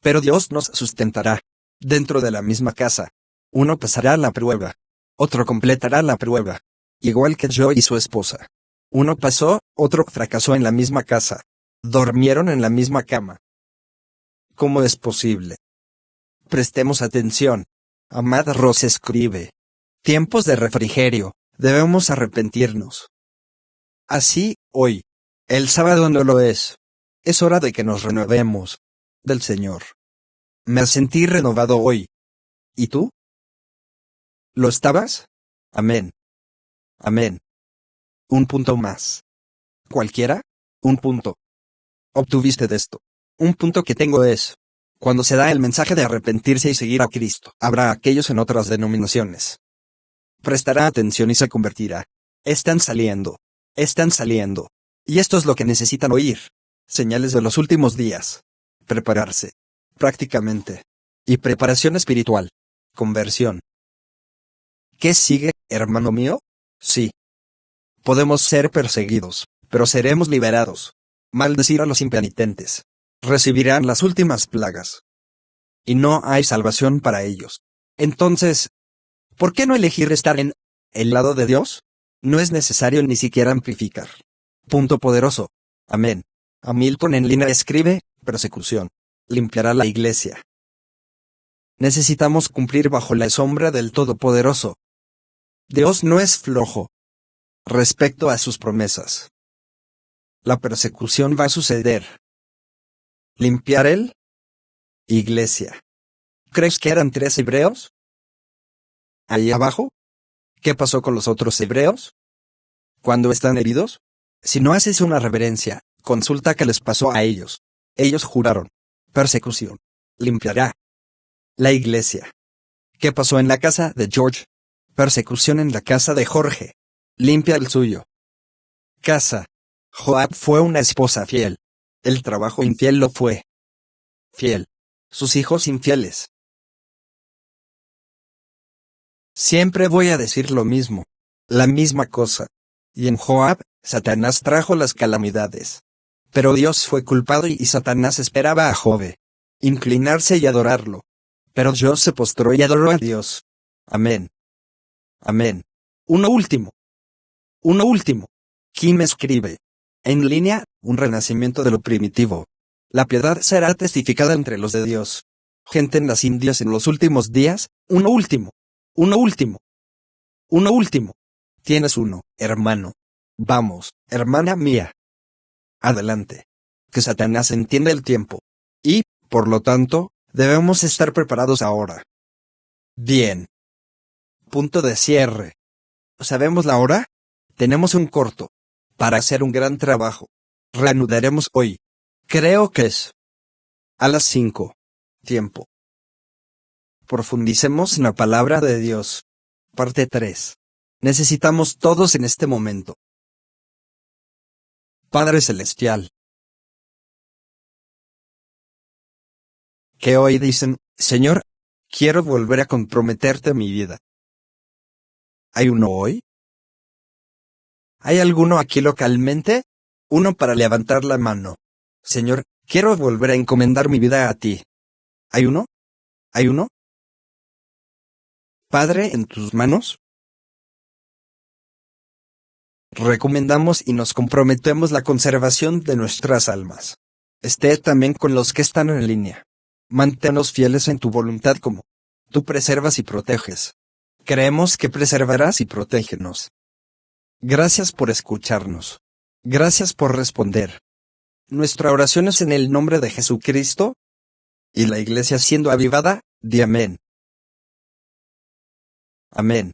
Pero Dios nos sustentará. Dentro de la misma casa. Uno pasará la prueba. Otro completará la prueba. Igual que yo y su esposa. Uno pasó, otro fracasó en la misma casa. Dormieron en la misma cama. ¿Cómo es posible? Prestemos atención. Ahmad Ross escribe. Tiempos de refrigerio. Debemos arrepentirnos. Así, hoy. El sábado no lo es. Es hora de que nos renovemos. Del Señor. Me sentí renovado hoy. ¿Y tú? ¿Lo estabas? Amén. Amén. Un punto más. ¿Cualquiera? Un punto. Obtuviste de esto. Un punto que tengo es, cuando se da el mensaje de arrepentirse y seguir a Cristo, habrá aquellos en otras denominaciones. Prestará atención y se convertirá. Están saliendo. Están saliendo. Y esto es lo que necesitan oír. Señales de los últimos días. Prepararse. Prácticamente. Y preparación espiritual. Conversión. ¿Qué sigue, hermano mío? Sí. Podemos ser perseguidos, pero seremos liberados. Maldecir a los impenitentes. Recibirán las últimas plagas. Y no hay salvación para ellos. Entonces, ¿por qué no elegir estar en el lado de Dios? No es necesario ni siquiera amplificar. Punto poderoso. Amén. Hamilton en línea escribe, persecución. Limpiará la iglesia. Necesitamos cumplir bajo la sombra del Todopoderoso. Dios no es flojo respecto a sus promesas. La persecución va a suceder. ¿Limpiar él? Iglesia. ¿Crees que eran 3 hebreos? ¿Ahí abajo? ¿Qué pasó con los otros hebreos? ¿Cuándo están heridos? Si no haces una reverencia, consulta qué les pasó a ellos. Ellos juraron. Persecución. Limpiará. La iglesia. ¿Qué pasó en la casa de George? Persecución en la casa de Jorge. Limpia el suyo. Casa. Joab fue una esposa fiel. El trabajo infiel lo fue. Fiel. Sus hijos infieles. Siempre voy a decir lo mismo. La misma cosa. Y en Joab, Satanás trajo las calamidades. Pero Dios fue culpado y Satanás esperaba a Job inclinarse y adorarlo. Pero Dios se postró y adoró a Dios. Amén. Amén. Uno último. Kim escribe. En línea, un renacimiento de lo primitivo. La piedad será testificada entre los de Dios. Gente en las Indias en los últimos días, uno último. Tienes uno, hermano. Vamos, hermana mía. Adelante. Que Satanás entienda el tiempo. Y, por lo tanto, debemos estar preparados ahora. Bien. Punto de cierre. ¿Sabemos la hora? Tenemos un corto. Para hacer un gran trabajo. Reanudaremos hoy. Creo que es a las 5. Tiempo. Profundicemos en la palabra de Dios. Parte 3. Necesitamos todos en este momento. Padre Celestial. Que hoy dicen, Señor, quiero volver a comprometerte mi vida. ¿Hay uno hoy? ¿Hay alguno aquí localmente? Uno para levantar la mano. Señor, quiero volver a encomendar mi vida a ti. ¿Hay uno? ¿Hay uno? Padre, en tus manos. Recomendamos y nos comprometemos la conservación de nuestras almas. Esté también con los que están en línea. Manténnos fieles en tu voluntad como tú preservas y proteges. Creemos que preservarás y protégenos. Gracias por escucharnos. Gracias por responder. Nuestra oración es en el nombre de Jesucristo. Y la Iglesia siendo avivada, di amén. Amén.